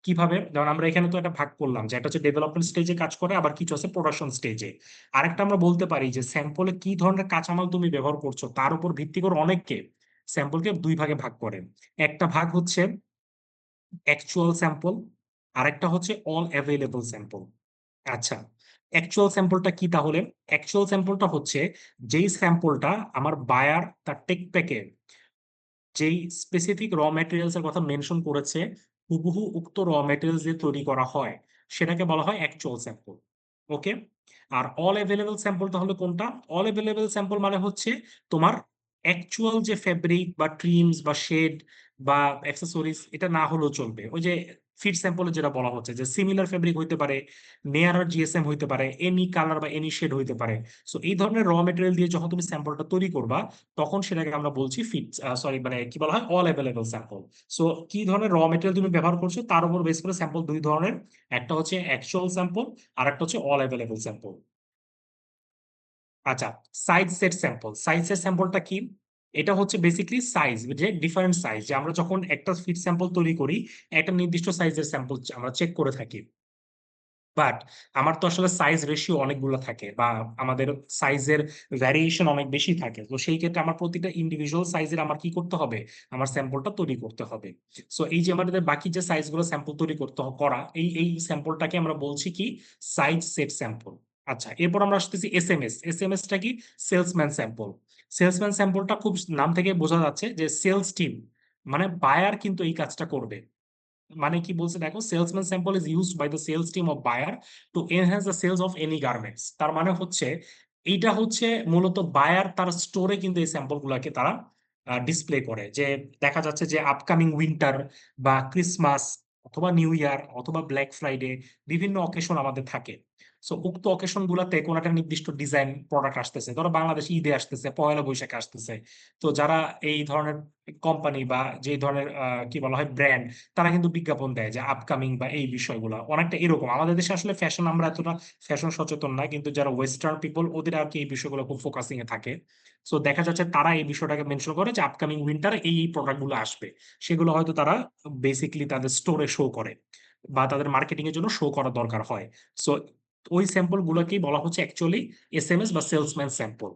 কিভাবে। যেমন আমরা এখানে তো একটা ভাগ করলাম যে একটা হচ্ছে ডেভেলপমেন্ট স্টেজে কাজ করে, আবার কিছু আছে প্রোডাকশন স্টেজে। আরেকটা আমরা বলতে পারি যে স্যাম্পলে কি ধরনের কাঁচামাল তুমি ব্যবহার করছো তার উপর ভিত্তি করে অনেককে স্যাম্পলকে 2 ভাগে ভাগ করে। একটা ভাগ হচ্ছে অ্যাকচুয়াল স্যাম্পল, আরেকটা হচ্ছে অল অ্যাভেলেবল স্যাম্পল। আচ্ছা, অ্যাকচুয়াল স্যাম্পলটা কি তাহলে? অ্যাকচুয়াল স্যাম্পলটা হচ্ছে যেই স্যাম্পলটা আমার বায়ার তার টেক প্যাকে যেই স্পেসিফিক র ম্যাটেরিয়ালস এর কথা মেনশন করেছে হুবহু উক্ত র ম্যাটেরিয়ালস দিয়ে তৈরি করা হয়, সেটাকে বলা হয় অ্যাকচুয়াল স্যাম্পল। ওকে। আর অল অ্যাভেলেবল স্যাম্পল তাহলে কোনটা? অল অ্যাভেলেবল স্যাম্পল মানে হচ্ছে তোমার অ্যাকচুয়াল যে ফেব্রিক বা ট্রিমস বা শেড বা অ্যাক্সেসরিজ এটা না হলেও চলবে। ওই যে ফিট স্যাম্পলে যেটা বলা হচ্ছে যে সিমিলার ফেব্রিক হইতে পারে, নেয়ার জিএসএম হইতে পারে, এনি কালার বা এনি শেড হইতে পারে। সো এই ধরনের র মেটেরিয়াল দিয়ে যখন তুমি স্যাম্পলটা তৈরি করবা তখন সেটাকে আমরা বলছি ফিট, সরি মানে কি বলা হয়, অল অ্যাভেলেবল স্যাম্পল। সো কি ধরনের র মেটেরিয়াল তুমি ব্যবহার করছো তার উপর বেস করে স্যাম্পল দুই ধরনের, একটা হচ্ছে অ্যাকচুয়াল স্যাম্পল আর একটা হচ্ছে অল অ্যাভেলেবল স্যাম্পল। আচ্ছা, size set sample, size set স্যাম্পলটা কি? এটা হচ্ছে বেসিক্যালি সাইজ, যে ডিফারেন্ট সাইজ, যে আমরা যখন একটা ফিট স্যাম্পল তৈরি করি একটা নির্দিষ্ট সাইজের স্যাম্পল আমরা চেক করে থাকি। বাট আমার তো আসলে সাইজ রেশিও অনেকগুলো থাকে বা আমাদের সাইজের ভ্যারিয়েশন অনেক বেশি থাকে, তো সেই ক্ষেত্রে আমার প্রতিটা ইন্ডিভিজুয়াল সাইজের আমার কি করতে হবে, আমার স্যাম্পলটা তৈরি করতে হবে। সো এই যে আমাদের বাকি যে সাইজগুলো স্যাম্পল তৈরি করতে করা, এই স্যাম্পলটাকে আমরা বলছি কি, সাইজ সেট স্যাম্পল। আচ্ছা, এরপর আমরা আসতেছি এসএমএস। এসএমএসটা কি? Salesman sample. সেলসম্যান স্যাম্পলটা খুব নাম থেকে বোঝা যাচ্ছে যে সেলস টিম, মানে বায়ার কিন্তু এই কাজটা করবে। মানে কি বলছে দেখো, salesman sample is used by the sales team of buyer to enhance the sales of any garments. তার মানে হচ্ছে এইটা হচ্ছে মূলত বায়ার তার স্টোরে কিন্তু এই স্যাম্পল গুলাকে তারা ডিসপ্লে করে, যে দেখা যাচ্ছে যে আপকামিং উইন্টার বা ক্রিসমাস অথবা নিউ ইয়ার অথবা ব্ল্যাক ফ্রাইডে বিভিন্ন অকেশন আমাদের থাকে। সো উক্ত অকেশন গুলাতে কোন একটা নির্দিষ্ট ডিজাইন প্রোডাক্ট আসতেছে, ধরো বাংলাদেশ ঈদে আসতেছে, পয়লা বৈশাখে আসতেছে। তো যারা এই ধরনের কোম্পানি বা যে ধরনের কি বলা হয় ব্র্যান্ড, তারা কিন্তু বিজ্ঞাপন দেয় যে আপকামিং বা এই বিষয়গুলো অনেকটা এরকম। আমাদের দেশে আসলে ফ্যাশন, আমরা এতটা ফ্যাশন সচেতন না, কিন্তু যারা ওয়েস্টার্ন পিপল ওদের আর কি এই বিষয়গুলো খুব ফোকাসিং এ থাকে। সো দেখা যাচ্ছে তারা এই বিষয়টাকে মেনশন করে যে আপকামিং উইন্টার এই প্রোডাক্ট গুলো আসবে, সেগুলো হয়তো তারা বেসিকলি তাদের স্টোরে শো করে বা তাদের মার্কেটিং এর জন্য শো করা দরকার হয়। সো ওই স্যাম্পল গুলোকেই বলা হচ্ছে অ্যাকচুয়ালি এসএমএস বা সেলসম্যান স্যাম্পল।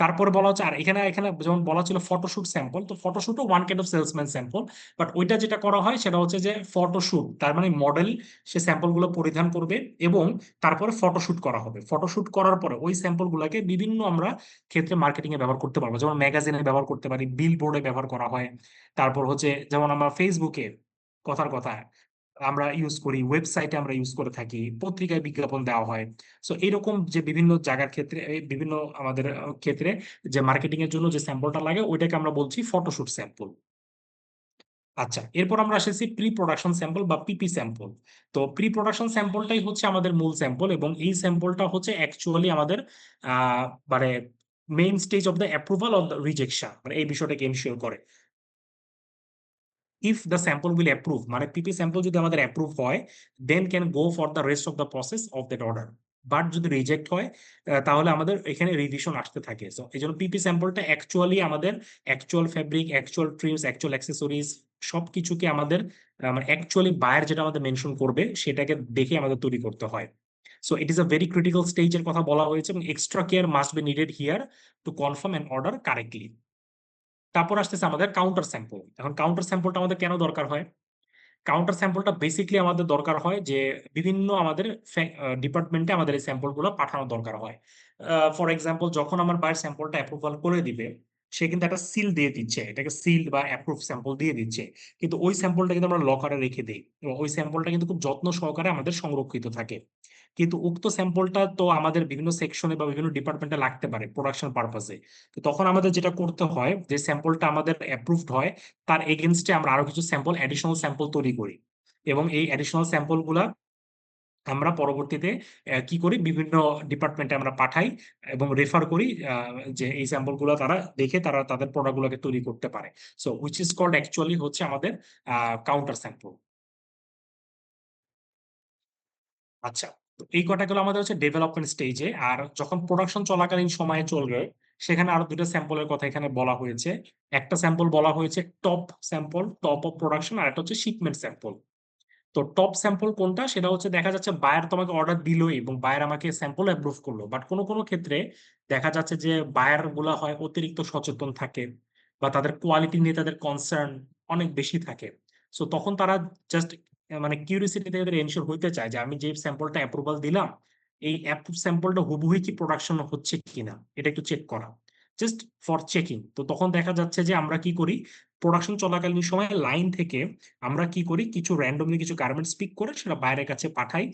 তারপরে বলা হচ্ছে, আর এখানে এখানে যেমন বলা ছিল ফটোশুট স্যাম্পল, তো ফটোশুটও one kind of salesman sample. But ওইটা যেটা করা হয় সেটা হচ্ছে যে ফটোশুট, তার মানে মডেল সে স্যাম্পল গুলো পরিধান করবে এবং তারপরে ফটোশুট করা হবে। ফটোশুট করার পরে ওই স্যাম্পল গুলাকে বিভিন্ন আমরা ক্ষেত্রে মার্কেটিং এ ব্যবহার করতে পারবো, যেমন ম্যাগাজিনে ব্যবহার করতে পারি, বিল বোর্ডে ব্যবহার করা হয়। তারপর হচ্ছে যেমন আমরা ফেসবুকে, কথার কথা, আমরা ইউজ করি, ওয়েবসাইটে আমরা ইউজ করে থাকি, পত্রিকায় বিজ্ঞাপন দেওয়া হয়। সো এরকম যে বিভিন্ন জায়গার ক্ষেত্রে, এই বিভিন্ন আমাদের ক্ষেত্রে যে মার্কেটিং এর জন্য যে স্যাম্পলটা লাগে ওইটাকে আমরা বলছি ফটোশুট স্যাম্পল। আচ্ছা, এরপর আমরা এসেছি প্রি প্রোডাকশন স্যাম্পল বা পিপি স্যাম্পল। তো প্রি প্রোডাকশন স্যাম্পলটাই হচ্ছে আমাদের মূল স্যাম্পল এবং এই স্যাম্পলটা হচ্ছে অ্যাকচুয়ালি আমাদের আহ মানে main stage of the approval of the rejection, মানে এই বিষয়টাকে এনশিওর করে। If the sample will approve, মানে পিপি স্যাম্পল যদি আমাদের অ্যাপ্রুভ হয়, then can go for the rest of the process of that order. But যদি রিজেক্ট হয় তাহলে আমাদের এখানে রিভিশন আসতে থাকে। সো এই জন্য পিপি স্যাম্পলটা অ্যাকচুয়ালি আমাদের actual fabric, actual trims, actual accessories সবকিছুকে আমাদের মানে অ্যাকচুয়ালি বায়ার যেটা আমাদের মেনশন করবে সেটাকে দেখে আমাদের তৈরি করতে হয়। So it is a very critical স্টেজের কথা বলা হয়েছে এবং extra care must be needed here to confirm and order correctly. তারপর আসতেছে আমাদের কাউন্টার স্যাম্পল। এখন কাউন্টার স্যাম্পলটা আমাদের কেন দরকার হয়? কাউন্টার স্যাম্পলটা বেসিকলি আমাদের দরকার হয় যে বিভিন্ন আমাদের ডিপার্টমেন্টে আমাদের এই স্যাম্পল গুলো পাঠানো দরকার হয়। ফর এক্সাম্পল, যখন আমার বায়ের স্যাম্পলটা অ্যাপ্রুভাল করে দিবে, সে কিন্তু একটা সিল দিয়ে দিচ্ছে, এটাকে সিল বা অ্যাপ্রুভ স্যাম্পল দিয়ে দিচ্ছে। কিন্তু ওই স্যাম্পলটা কিন্তু আমরা লকারে রেখে দিই এবং ওই স্যাম্পলটা কিন্তু খুব যত্ন সহকারে আমাদের সংরক্ষিত থাকে। কিন্তু উক্ত স্যাম্পলটা তো আমাদের বিভিন্ন সেকশনে বা বিভিন্ন ডিপার্টমেন্টে লাগতে পারে প্রোডাকশন পারপাসে। তো তখন আমাদের যেটা করতে হয়, যে স্যাম্পলটা আমাদের অ্যাপ্রুভড হয় তার এগেনস্টে আমরা আরো কিছু স্যাম্পল, অ্যাডিশনাল স্যাম্পল তৈরি করি এবং এই অ্যাডিশনাল স্যাম্পল গুলা আমরা পরবর্তীতে কি করি, বিভিন্ন ডিপার্টমেন্টে আমরা পাঠাই এবং রেফার করি, যে এই স্যাম্পল গুলো তারা দেখে তারা তাদের প্রোডাক্ট গুলোকে তৈরি করতে পারে। So which is called actually হচ্ছে আমাদের কাউন্টার স্যাম্পল। আচ্ছা, তো এই কটা গেল আমাদের হচ্ছে ডেভেলপমেন্ট স্টেজে। আর যখন প্রোডাকশন চলাকালীন সময়ে চলবে, সেখানে আরো দুটো স্যাম্পলের কথা এখানে বলা হয়েছে। একটা স্যাম্পল বলা হয়েছে top sample, top of production, আর একটা হচ্ছে শিপমেন্ট স্যাম্পল। তো টপ স্যাম্পল কোনটা? সেটা হচ্ছে দেখা যাচ্ছে বায়ার তোমাকে অর্ডার দিলোই এবং বায়ার আমাকে স্যাম্পল অ্যাপ্রুভ করলো, বাট কোনো কোনো ক্ষেত্রে দেখা যাচ্ছে যে বায়ার গুলা হয় অতিরিক্ত সচেতন থাকে বা তাদের কোয়ালিটি নিয়ে তাদের কনসার্ন অনেক বেশি থাকে। সো তখন তারা জাস্ট মানে কিউরিসিটি থেকে এনশিওর হইতে চায় যে আমি যে স্যাম্পলটা অ্যাপ্রুভাল দিলাম এই অ্যাপ্রুভ স্যাম্পলটা হুবহুই কি প্রোডাকশন হচ্ছে কিনা এটা একটু চেক করা, জাস্ট ফর চেকিং। তো তখন দেখা যাচ্ছে যে আমরা কি করি, প্রোডাকশন চলাকালীন সময় লাইন থেকে আমরা কি করি, কিছু র্যান্ডমলি কিছু গার্মেন্টস পিক করে সেটা বাইরের কাছে পাঠাই,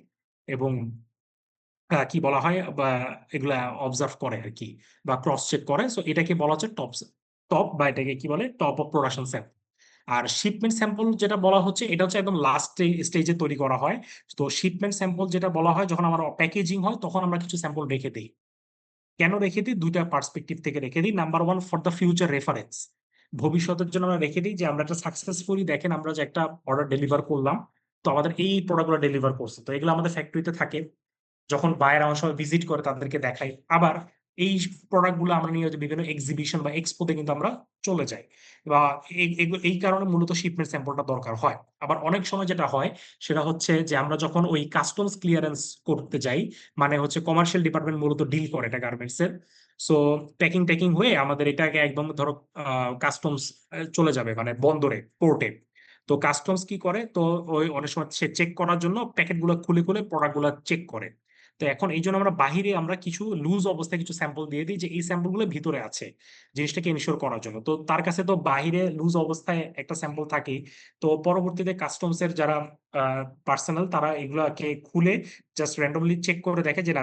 এবং কি বলা হয় বা এগুলা অবজার্ভ করে আর কি, বা ক্রস চেক করে। সো এটাকে বলা হচ্ছে টপ টপ বা এটাকে কি বলে, টপ অফ প্রোডাকশন স্যাম্পল। আর শিপমেন্ট স্যাম্পল যেটা বলা হচ্ছে এটা হচ্ছে একদম লাস্ট স্টেজে তৈরি করা হয়। তো শিপমেন্ট স্যাম্পল যেটা বলা হয় যখন আমার প্যাকেজিং হয় তখন আমরা কিছু স্যাম্পল রেখে দিই। কেন রেখে দিই, দুইটা পার্সপেক্টিভ থেকে রেখে দিই। Number one, for the future reference, ভবিষ্যতের জন্য আমরা রেখে দিই যে আমরা একটা সাকসেসফুলি, দেখেন আমরা যে একটা অর্ডার ডেলিভার করলাম, তো আমাদের এই প্রোডাক্টগুলো ডেলিভার করছে, তো এগুলো আমাদের ফ্যাক্টরিতে থাকে। যখন বায়ার আমার সময় ভিজিট করে তাদেরকে দেখাই। আবার এই প্রোডাক্ট গুলো আমরা নিয়ে বিভিন্ন এক্সিবিশন বা এক্সপোতে কিন্তু আমরা চলে যাই, বা এই কারণে মূলত শিপমেন্ট স্যাম্পলটা দরকার হয়। আবার অনেক সময় যেটা হয় সেটা হচ্ছে যে আমরা যখন ওই কাস্টমস ক্লিয়ারেন্স করতে যাই, মানে হচ্ছে কমার্শিয়াল ডিপার্টমেন্ট মূলত ডিল করে এটা গার্মেন্টস এর। সো প্যাকিং ট্যাকিং হয়ে আমাদের এটাকে একদম ধরো কাস্টমস চলে যাবে মানে বন্দরে, পোর্টে। তো কাস্টমস কি করে, তো ওই অনেক সময় সে চেক করার জন্য প্যাকেট গুলো খুলে খুলে প্রোডাক্ট গুলো চেক করে। তো এখন এই জন্য আমরা বাহিরে আমরা কিছু লুজ অবস্থায় কিছু স্যাম্পল দিয়ে দিই যে এই স্যাম্পল গুলো ভিতরে আছে, জিনিসটাকে ইনশিওর করার জন্য। তো তার কাছে তো বাহিরে লুজ অবস্থায় একটা স্যাম্পল থাকেই। তো পরবর্তীতে কাস্টমস এর যারা পার্সোনাল তারা এগুলাকে খুলে জাস্ট র্যান্ডমলি চেক করে দেখে যে না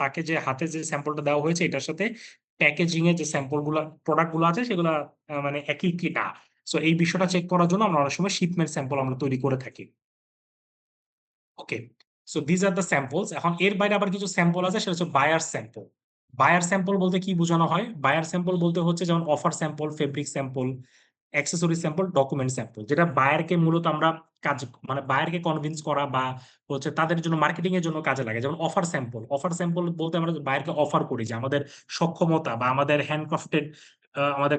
তাকে যে হাতে যে স্যাম্পলটা দেওয়া হয়েছে এটার সাথে প্যাকেজিং এ যে স্যাম্পল গুলা প্রোডাক্ট গুলো আছে সেগুলা মানে একই কি না। সো এই বিষয়টা চেক করার জন্য আমরা অনেক সময় শিপমেন্ট স্যাম্পল আমরা তৈরি করে থাকি। Okay, so these are the samples. এখন এর বাইরে আবার কিছু স্যাম্পল আছে, সেটা হচ্ছে বায়ার স্যাম্পল। বায়ার স্যাম্পল বলতে কি বোঝানো হয়, বায়ার স্যাম্পল বলতে হচ্ছে যেমন offer sample, fabric sample, accessory sample, document sample, যেটা বায়ারকে মূলত আমরা কাজ, মানে বায়ারকে কনভিন্স করা বা হচ্ছে তাদের জন্য মার্কেটিং এর জন্য কাজে লাগে। যেমন অফার স্যাম্পল, অফার স্যাম্পল বলতে আমরা বায়ারকে অফার করি যে আমাদের সক্ষমতা বা আমাদের হ্যান্ডক্রাফটেড আমাদের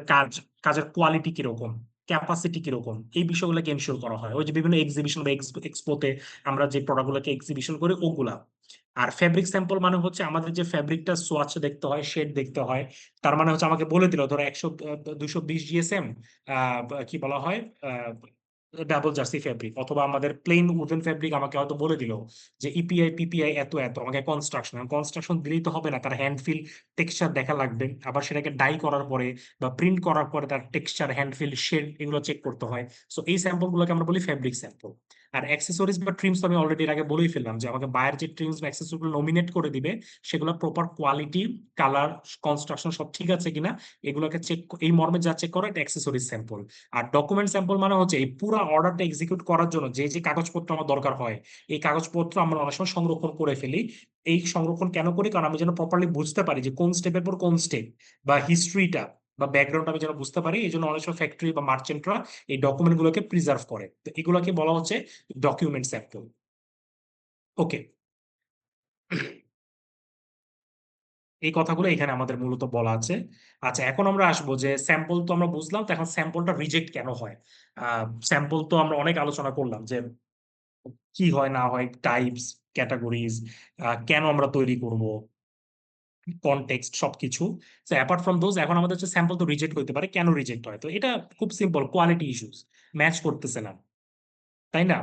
কাজের কোয়ালিটি কিরকম, ক্যাপাসিটি কিরকম, এই বিষয়গুলোকে এনশিওর করা হয় ওই যে বিভিন্ন এক্সিবিশন বা এক্সপোতে আমরা যে প্রোডাক্টগুলোকে এক্সিবিশন করি ওগুলা। আর ফেব্রিক স্যাম্পল মানে হচ্ছে আমাদের যে ফেব্রিকটা সোয়াচ দেখতে হয়, শেড দেখতে হয়। তার মানে হচ্ছে আমাকে বলে দিল ধরো 220 GSM কি বলা হয়, ডাবল জার্সি ফেব্রিক, অথবা আমাদের প্লেন উডেন ফেব্রিক আমাকে হয়তো বলে দিল যে ইপিআই পিপিআই এত এত, আমাকে কনস্ট্রাকশন কনস্ট্রাকশন দিলেই তো হবে না, তার হ্যান্ড ফিল টেক্সচার দেখা লাগবে, আবার সেটাকে ডাই করার পরে বা প্রিন্ট করার পরে তার টেক্সচার, হ্যান্ড ফিল, শেড এগুলো চেক করতে হয়। সো এই স্যাম্পল গুলোকে আমরা বলি ফেব্রিক স্যাম্পল। আর অ্যাক্সেসরিজ বা ট্রিমস তো আমি অলরেডি এর আগে বলেই ফেললাম যে আমাকে বায়ার যে ট্রিমস বা অ্যাক্সেসরি গুলো নমিনেট করে দিবে সেগুলো প্রপার কোয়ালিটি, কালার, কনস্ট্রাকশন সব ঠিক আছে কিনা এগুলোকে চেক, এই মর্মে যা চেক করে এটা অ্যাক্সেসরিজ স্যাম্পল। আর ডকুমেন্ট স্যাম্পল মানে হচ্ছে এই পুরো অর্ডারটা এক্সিকিউট করার জন্য যে যে কাগজপত্র আমার দরকার হয়, এই কাগজপত্র আমরা অনেক সময় সংরক্ষণ করে ফেলি। এই সংরক্ষণ কেন করি, কারণ আমি যেন প্রপারলি বুঝতে পারি যে কোন স্টেপের পর কোন স্টেপ, বা হিস্ট্রিটা বা ব্যাকগ্রাউন্ড আমি যেন বুঝতে পারি। এই জন্য অনেক সময় ফ্যাক্টরি বা মার্চেন্টরা এই ডকুমেন্ট গুলোকে প্রিজার্ভ করে, তো এগুলোকে বলা হচ্ছে ডকুমেন্ট স্যাম্পল। ওকে, এই কথাগুলো এখানে আমাদের মূলত বলা আছে। আচ্ছা, এখন আমরা আসবো যে স্যাম্পল তো আমরা বুঝলাম, তো এখন স্যাম্পলটা রিজেক্ট কেন হয়। স্যাম্পল তো আমরা অনেক আলোচনা করলাম যে কি হয় না হয়, টাইপস, ক্যাটাগরিজ, কেন আমরা তৈরি করব, কনটেক্সট সবকিছু। সো অ্যাপার্ট ফ্রম দোজ এখন আমাদের হচ্ছে স্যাম্পল তো রিজেক্ট হতে পারে, কেন রিজেক্ট হয়, তো এটা খুব সিম্পল, কোয়ালিটি ইস্যুস, ম্যাচ করতেছে না, তাই না।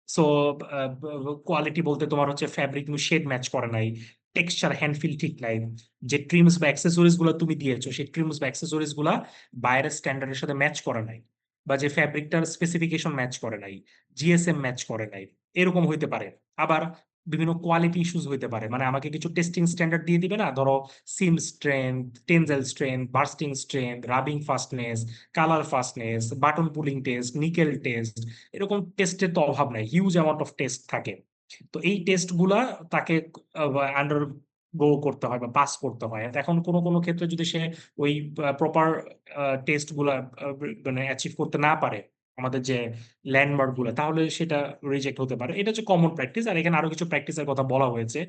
সো কোয়ালিটি বলতে তোমার হচ্ছে ফ্যাব্রিক শেড ম্যাচ করে নাই, টেক্সচার, হ্যান্ড ফিল ঠিক নাই, যে ট্রিমস বা অ্যাক্সেসরিজ গুলো তুমি দিয়েছো সেই ট্রিমস বা অ্যাক্সেসরিজ গুলা বাইরের স্ট্যান্ডার্ডের সাথে ম্যাচ করে নাই, বা যে ফ্যাব্রিকটার স্পেসিফিকেশন ম্যাচ করে নাই, জিএসএম ম্যাচ করে নাই, এরকম হইতে পারে। আবার বিভিন্ন কোয়ালিটি ইস্যুস হইতে পারে, মানে আমাকে কিছু টেস্টিং স্ট্যান্ডার্ড দিয়ে দিবে না, ধরো seam strength, tensile strength, bursting strength, rubbing fastness, colour fastness, button pulling test, nickel test, এরকম টেস্টের তো অভাব নাই, হিউজ অ্যামাউন্ট অফ টেস্ট থাকে। তো এই টেস্ট গুলা তাকে আন্ডার গো করতে হয় বা পাস করতে হয়। এখন কোনো কোনো ক্ষেত্রে যদি সে ওই প্রপার টেস্ট গুলা মানে অ্যাচিভ করতে না পারে, আমাদের যে ল্যান্ডমার্ক গুলো, তাহলে সেটা রিজেক্ট হতে পারে। এটা হচ্ছে কমন প্র্যাকটিস। আর এখানে আরো কিছু প্র্যাকটিসের কথা বলা হয়েছে,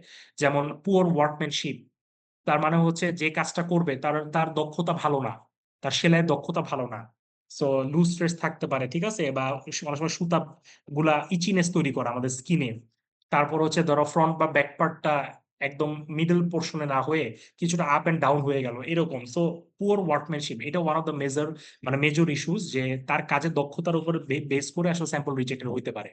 যেমন পুয়ার ওয়ার্কম্যানশিপ। তার মানে হচ্ছে যে কাজটা করবে তার তার দক্ষতা ভালো না, তার সেলাইয়ের দক্ষতা ভালো না। সো লুজ স্ট্রেস থাকতে পারে, ঠিক আছে, বা অনেক সময় সুতা গুলা ইচিনেস তৈরি করে আমাদের স্কিনে। তারপর হচ্ছে ধরো ফ্রন্ট বা ব্যাক পার্টটা একদম মিডল পোর্শনে না হয়ে কিছুটা আপ এন্ড ডাউন হয়ে গেল এরকম। সো পুয়ার ওয়ার্কম্যানশিপ এটা ওয়ান অফ দ্য মেজর মানে মেজর ইস্যুস, যে তার কাজের দক্ষতার উপর বেস করে আসলে স্যাম্পল রিজেক্টেড হইতে পারে।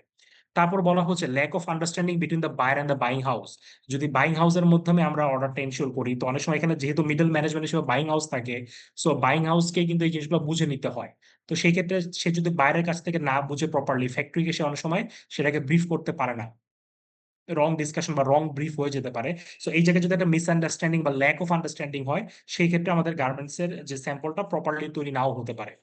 তারপর বলা হচ্ছে lack of understanding between the buyer and the buying house. যদি বাইং হাউসের মাধ্যমে আমরা অর্ডারটা এনশিওর করি, তো অনেক সময় এখানে যেহেতু মিডল ম্যানেজমেন্ট হিসেবে বাইং হাউস থাকে, সো বাইং হাউসকে কিন্তু এই জিনিসগুলো বুঝে নিতে হয়। তো সেই ক্ষেত্রে সে যদি বাইরের কাছ থেকে না বুঝে প্রপারলি, ফ্যাক্টরিকে সে অনেক সময় সেটাকে ব্রিফ করতে পারে না, রং ডিসকাশন বা রং ব্রিফ হয়ে যেতে পারে। সো এই জায়গায় যদি একটা মিসআন্ডারস্ট্যান্ডিং বা ল্যাক অফ আন্ডারস্ট্যান্ডিং হয়, সেই ক্ষেত্রে আমাদের গার্মেন্টস এর যে স্যাম্পলটা প্রপারলি তৈরি নাও হতে পারে।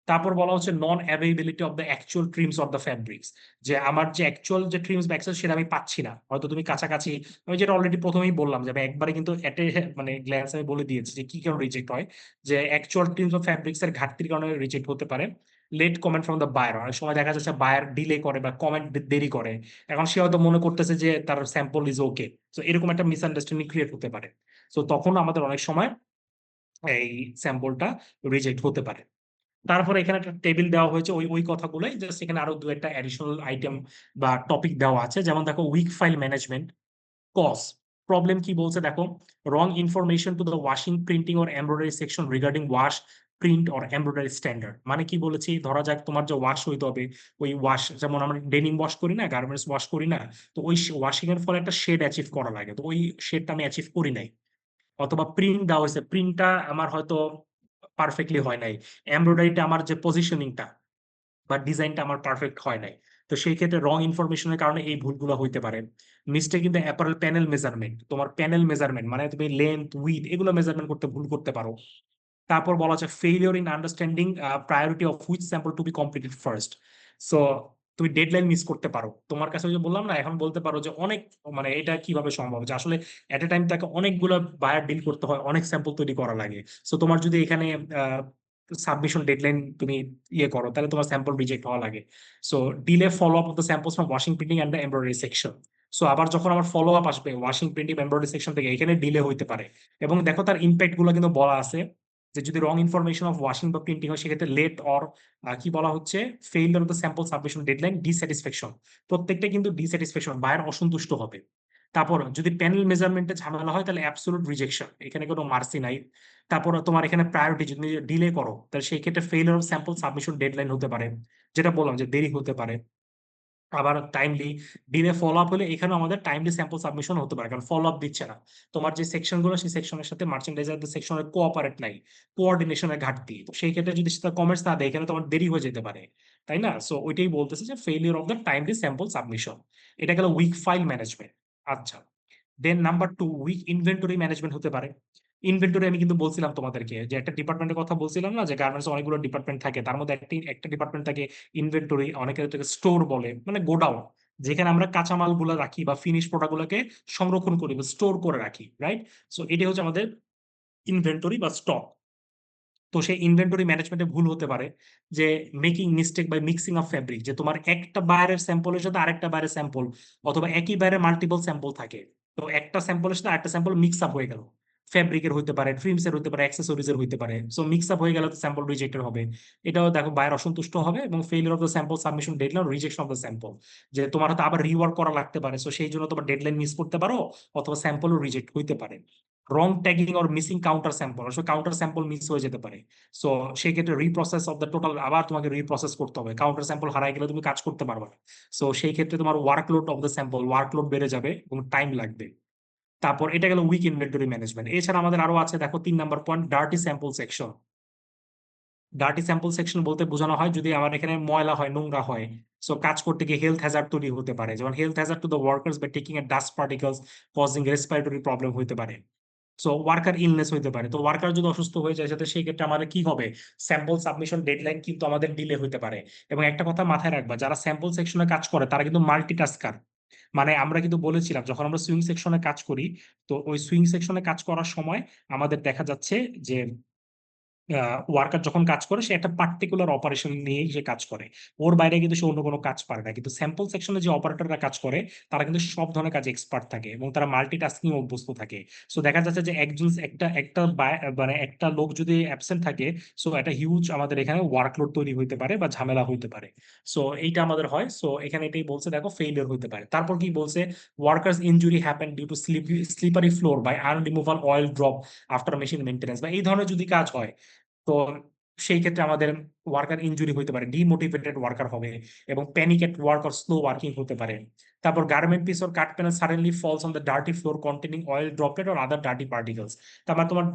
তারপর বলা হচ্ছে নন availability of the actual trims of the fabrics, যে আমার যে অ্যাকচুয়াল যে ট্রিমস বা অ্যাক্সেস সেটা আমি পাচ্ছি না, হয়তো তুমি কাছাকাছি। আমি যেটা অলরেডি প্রথমেই বললাম যে আমি একবারে কিন্তু মানে গ্ল্যান্স আমি বলে দিয়েছি যে কি কারণে রিজেক্ট হয়, যে অ্যাকচুয়াল ট্রিমস অফ ফ্যাব্রিক্স এর ঘাটতির কারণে রিজেক্ট হতে পারে। Late comment from the buyer, অনেক সময় দেখা যাচ্ছে বায়ার ডিলে করে বা কমেন্ট দেরি করে, এখন সে হয়তো মনে করতেছে যে তার স্যাম্পল ইজ ওকে। তো এরকম একটা মিসআন্ডারস্ট্যান্ডিং ক্রিয়েট হতে পারে। তো তখন আমাদের অনেক সময় এই স্যাম্পলটা রিজেক্ট হতে পারে। তারপরে এখানে একটা টেবিল দেওয়া হয়েছে ওই ওই কথাগুলোই, জাস্ট এখানে আরো দু একটা অ্যাডিশনাল আইটেম বা টপিক দেওয়া আছে। যেমন দেখো weak file management cause problem কি বলছে দেখো, wrong information to the washing printing or embroidery section regarding wash print or embroidery standard. মানে কি বলেছি, ধরা যাক তোমার যে ওয়াশ হইতে হবে, ওই ওয়াশ যেমন আমরা ডেনিম ওয়াশ করি না, গার্মেন্টস ওয়াশ করি না, তো ওই ওয়াশিং এর ফলে একটা শেড অ্যাচিভ করা লাগে, তো ওই শেডটা আমি অ্যাচিভ করি নাই। অথবা প্রিন্ট দেওয়া হয়েছে, প্রিন্টটা আমার হয়তো পারফেক্টলি হয় নাই, এমব্রয়ডারিটা আমার যে পজিশনিংটা বা ডিজাইনটা আমার পারফেক্ট হয় নাই। তো সেই ক্ষেত্রে রং ইনফরমেশনের কারণে এই ভুলগুলো হইতে পারে। মিস্টেক কিন্তু অ্যাপারেল প্যানেল মেজারমেন্ট, তোমার প্যানেল মেজারমেন্ট মানে তুমি লেন্থ উইথ এগুলো মেজারমেন্ট করতে ভুল করতে পারো। তারপর বলা হচ্ছে failure in understanding priority of which sample to be completed first. So তুমি ডেডলাইন মিস করতে পারো, তোমার কাছে ওই যে বললাম না, এখন বলতে পারো যে অনেক মানে এটা কিভাবে সম্ভব যে আসলে এট এ টাইম তাকে অনেকগুলো বায়ার ডিল করতে হয়, অনেক স্যাম্পল তৈরি করা লাগে। সো তোমার যদি এখানে সাবমিশন ডেডলাইন তুমি ইয়ে করো, তাহলে তোমার স্যাম্পল রিজেক্ট হওয়া লাগে। So delay follow up of the samples from washing printing and the embroidery section. So আবার যখন আমার ফলো আপ আসবে ওয়াশিং প্রিন্টিং এমব্রয়ডারি সেকশন থেকে, এখানে ডিলে হইতে পারে। এবং দেখো তার ইম্প্যাক্ট গুলো কিন্তু বলা আছে, যে যদি রং ইনফরমেশন অফ ওয়াশিং বা প্রিন্টিং হয় সেক্ষেত্রে লেট অর কি বলা হচ্ছে failure of the sample submission deadline dissatisfaction. প্রত্যেকটা কিন্তু ডিস্যাটিসফ্যাকশন, বায়ার অসন্তুষ্ট হবে। তারপর যদি প্যানেল মেজারমেন্টে ঝামেলা হয় তাহলে অ্যাবসোলুট রিজেকশন, এখানে কোনো মার্সি নাই। তারপর তোমার এখানে প্রায়োরিটি যদি ডিলে করো তাহলে সেই ক্ষেত্রে failure of sample submission deadline হতে পারে, যেটা বললাম যে দেরি হতে পারে। আবার টাইমলি ডিলে ফলো আপ হলে এখানে আমাদের টাইমলি স্যাম্পল সাবমিশন হতে পারে, কারণ ফলো আপ দিচ্ছে না। তোমার যে সেকশন গুলো সেই সেকশনের সাথে মার্চেন্ডাইজার সেকশনের কোঅপারেট নাই, কোঅর্ডিনেশনের ঘাটতি, তো সেই ক্ষেত্রে যদি সেটা কমার্স না দেয় এখানে তোমার দেরি হয়ে যেতে পারে, তাই না? সো ওইটাই বলতেছে যে failure of the timely sample submission. এটা গেল উইক ফাইল ম্যানেজমেন্ট। আচ্ছা, then number two weak inventory management হতে পারে। ইনভেন্টরি আমি কিন্তু বলছিলাম তোমাদেরকে যে একটা ডিপার্টমেন্টের কথা বলছিলাম না, যে গার্মেন্টস অনেকগুলো ডিপার্টমেন্ট থাকে, তার মধ্যে একটি একটা ডিপার্টমেন্ট থাকে ইনভেন্টরি, অনেকে থেকে স্টোর বলে, মানে গোডাউন, যেখানে আমরা কাঁচামাল গুলো রাখি বা ফিনিশ প্রোডাক্ট গুলোকে সংরক্ষণ করি বা স্টোর করে রাখি, রাইট? সো এটি হচ্ছে আমাদের ইনভেন্টরি বা স্টক। তো সেই ইনভেন্টরি ম্যানেজমেন্টে ভুল হতে পারে, যে making mistake by mixing of fabric, যে তোমার একটা বায়ারের স্যাম্পলের সাথে আরেকটা বায়ারের স্যাম্পল, অথবা একই বায়ারের মাল্টিপল স্যাম্পল থাকে, তো একটা স্যাম্পলের সাথে আরেকটা স্যাম্পল মিক্স আপ হয়ে গেল, ফ্যাব্রিকের হইতে পারে, ট্রিমস এর হইতে পারে, অ্যাক্সেসরিজ এর হইতে পারে। সো মিক্স আপ হয়ে গেলে তো স্যাম্পল রিজেক্টেড হবে। এটাও দেখো বায়ার অসন্তুষ্ট হবে, এবং failure of the sample submission deadline, rejection of the sample, যে তোমার হয়তো আবার রিওয়ার্ক করা লাগতে পারে, সো সেই জন্য তোমার ডেডলাইন মিস করতে পারো, অথবা স্যাম্পলও রিজেক্ট হইতে পারে। Wrong tagging or missing counter sample, আসলে কাউন্টার স্যাম্পল মিস হয়ে যেতে পারে। সো সেই ক্ষেত্রে রিপ্রসেস অফ দ্য টোটাল আবার তোমাকে রিপ্রসেস করতে হবে, কাউন্টার স্যাম্পল হারাই গেলে তুমি কাজ করতে পারবে না। সো সেই ক্ষেত্রে তোমার workload of the sample, workload বেড়ে যাবে এবং টাইম লাগবে। তারপর এটা গেল উইক ইনভেন্টরি ম্যানেজমেন্ট। এছাড়া আমাদের আরো আছে, দেখো 3 নম্বর point, dirty sample section. Dirty sample section বলতে বোঝানো হয় যদি আমার এখানে ময়লা হয়, নোংরা হয়, সো কাজ করতে গিয়ে হেলথ হ্যাজার্ড তৈরি হতে পারে, যেমন health hazard to the workers by taking a dust particles causing respiratory problem হতে পারে। সো ওয়ার্কার ইলনেস হইতে পারে, তো ওয়ার্কার যদি অসুস্থ হয়ে যায় সাথে সেই ক্ষেত্রে আমাদের কি হবে, স্যাম্পল সাবমিশন ডেডলাইন কিন্তু আমাদের ডিলে হইতে পারে। এবং একটা কথা মাথায় রাখবা, যারা স্যাম্পল সেকশনে কাজ করে তারা কিন্তু মাল্টিটাস্কার। মানে আমরা কিন্তু বলেছিলাম যখন আমরা সুইং সেকশনে কাজ করি, তো ওই সুইং সেকশনে কাজ করার সময় আমাদের দেখা যাচ্ছে যে ওয়ার্কার যখন কাজ করে সে একটা পার্টিকুলার অপারেশন নিয়েই সে কাজ করে, ওর বাইরে কিন্তু সে অন্য কোনো কাজ পারে না। কিন্তু স্যাম্পল সেকশনে যে অপারেটররা কাজ করে তারা কিন্তু সব ধরনের কাজে এক্সপার্ট থাকে এবং তারা মাল্টিটাস্কিং অভ্যস্ত থাকে। সো দেখা যাচ্ছে যে একজন একটা একটা মানে একটা লোক যদি অ্যাবসেন্ট থাকে, সো একটা হিউজ আমাদের এখানে ওয়ার্কলোড তৈরি হইতে পারে বা ঝামেলা হইতে পারে। সো এইটা আমাদের হয়। সো এখানে এটাই বলছে, দেখো ফেইলিয়ার হইতে পারে। তারপর কি বলছে, workers injury happen due to slippery floor by unremoval oil drop after machine maintenance, বা এই ধরনের যদি কাজ হয়, তো সেই ক্ষেত্রে আমাদের ওয়ার্কার ইনজুরি হতে পারে, ডিমোটিভেটেড ওয়ার্কার হবে এবং panic at work or slow working হতে পারে। তারপর garment piece or cut panel suddenly falls on the dirty floor containing oil droplet or other dirty particles. তার মানে তোমার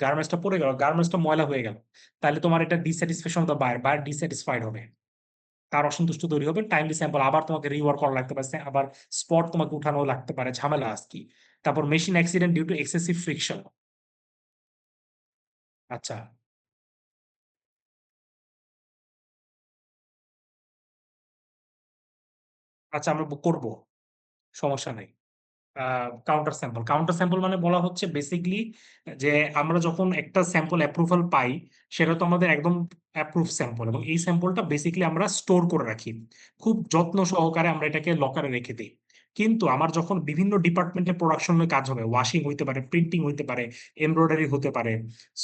গার্মেন্টসটা পড়ে গেল, গার্মেন্টসটা ময়লা হয়ে গেল, তাহলে তোমার এটা dissatisfaction of the buyer, buyer dissatisfied হবে, তার অসন্তুষ্ট তৈরি হবে, টাইমলি স্যাম্পল আবার তোমাকে রিওয়ার্ক করা লাগতে পারে, আবার স্পট তোমাকে উঠানো লাগতে পারে, ঝামেলা আস কি। তারপর machine accident due to excessive friction. আচ্ছা। আচ্ছা, আমরা করবো, সমস্যা নাই। কাউন্টার স্যাম্পল মানে বলা হচ্ছে বেসিকলি যে আমরা যখন একটা স্যাম্পল অ্যাপ্রুভাল পাই, সেটা তো আমাদের একদম অ্যাপ্রুভ স্যাম্পল, এবং এই স্যাম্পলটা বেসিকলি আমরা স্টোর করে রাখি, খুব যত্ন সহকারে আমরা এটাকে লকারে রেখে দিই। কিন্তু আমার যখন বিভিন্ন ডিপার্টমেন্টে প্রোডাকশনে কাজ হবে, ওয়াশিং হইতে পারে, প্রিন্টিং হইতে পারে, এমব্রয়ডারি হতে পারে,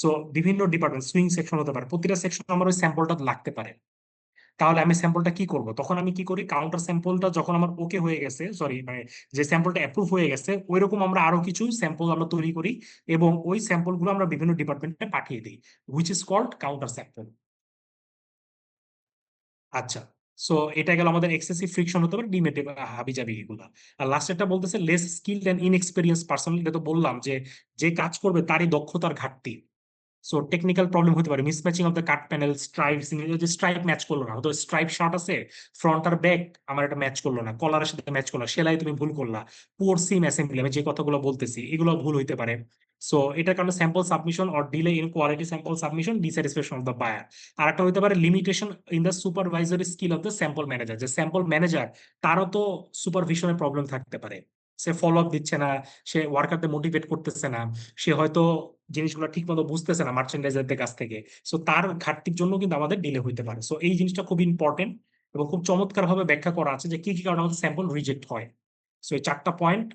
সো বিভিন্ন ডিপার্টমেন্ট, সুইং সেকশন হতে পারে, প্রতিটা সেকশন আমার ওই স্যাম্পলটা লাগতে পারে। তাহলে আমি স্যাম্পলটা কি করব, তখন আমি কি করি, কাউন্টার স্যাম্পলটা যখন আমার ওকে হয়ে গেছে, সরি মানে যে স্যাম্পলটা অ্যাপ্রুভ হয়ে গেছে, ওইরকম আমরা আরো কিছু স্যাম্পল আমরা তৈরি করি এবং ওই স্যাম্পল গুলো আমরা বিভিন্ন ডিপার্টমেন্টে পাঠিয়ে দিই, which is called counter sample. আচ্ছা। সো এটা গেল আমাদের এক্সেসিভ ফ্রিকশন হতে পারে, ডিমেটিভ হাবিজাবি এগুলা। আর লাস্টেরটা বলতেছে less skilled and inexperience person, এটা তো বললাম যে যে কাজ করবে তারই দক্ষতার ঘাটতি। সো টেকনিক্যাল প্রবলেম হতে পারে, মিসম্যাচিং of the cut panel, stripe, যে স্ট্রাইপ ম্যাচ করলো না, হয়তো স্ট্রাইপ শার্ট আছে, ফ্রন্ট আর ব্যাক আমার এটা ম্যাচ করলো না, কলারের সাথে ম্যাচ করলো না, সেলাই তুমি ভুল করলা, পুয়ার সিম অ্যাসেম্বলি, আমি যে কথাগুলো বলতেছি এগুলো ভুল হইতে পারে। সো এটার কারণে sample submission or delay in quality sample submission, dissatisfaction of the buyer. আর একটা হইতে পারে limitation in the supervisory skill of the sample manager, যে স্যাম্পল ম্যানেজার তারও তো সুপারভিশনের প্রবলেম থাকতে পারে, সে ফলো আপ দিচ্ছে না, সে ওয়ার্কারদের মোটিভেট করতেছে না, সে হয়তো জিনিসগুলো ঠিক মতো বুঝতেছে না মার্চেন্ডাইজারদের কাছ থেকে। সো তার ঘাটতির জন্য কিন্তু আমাদের ডিলে হইতে পারে। সো এই জিনিসটা খুব ইম্পর্টেন্ট এবং খুব চমৎকার ভাবে ব্যাখ্যা করা আছে যে কি কি কারণে আমাদের স্যাম্পল রিজেক্ট হয়। সো এই চারটা পয়েন্ট,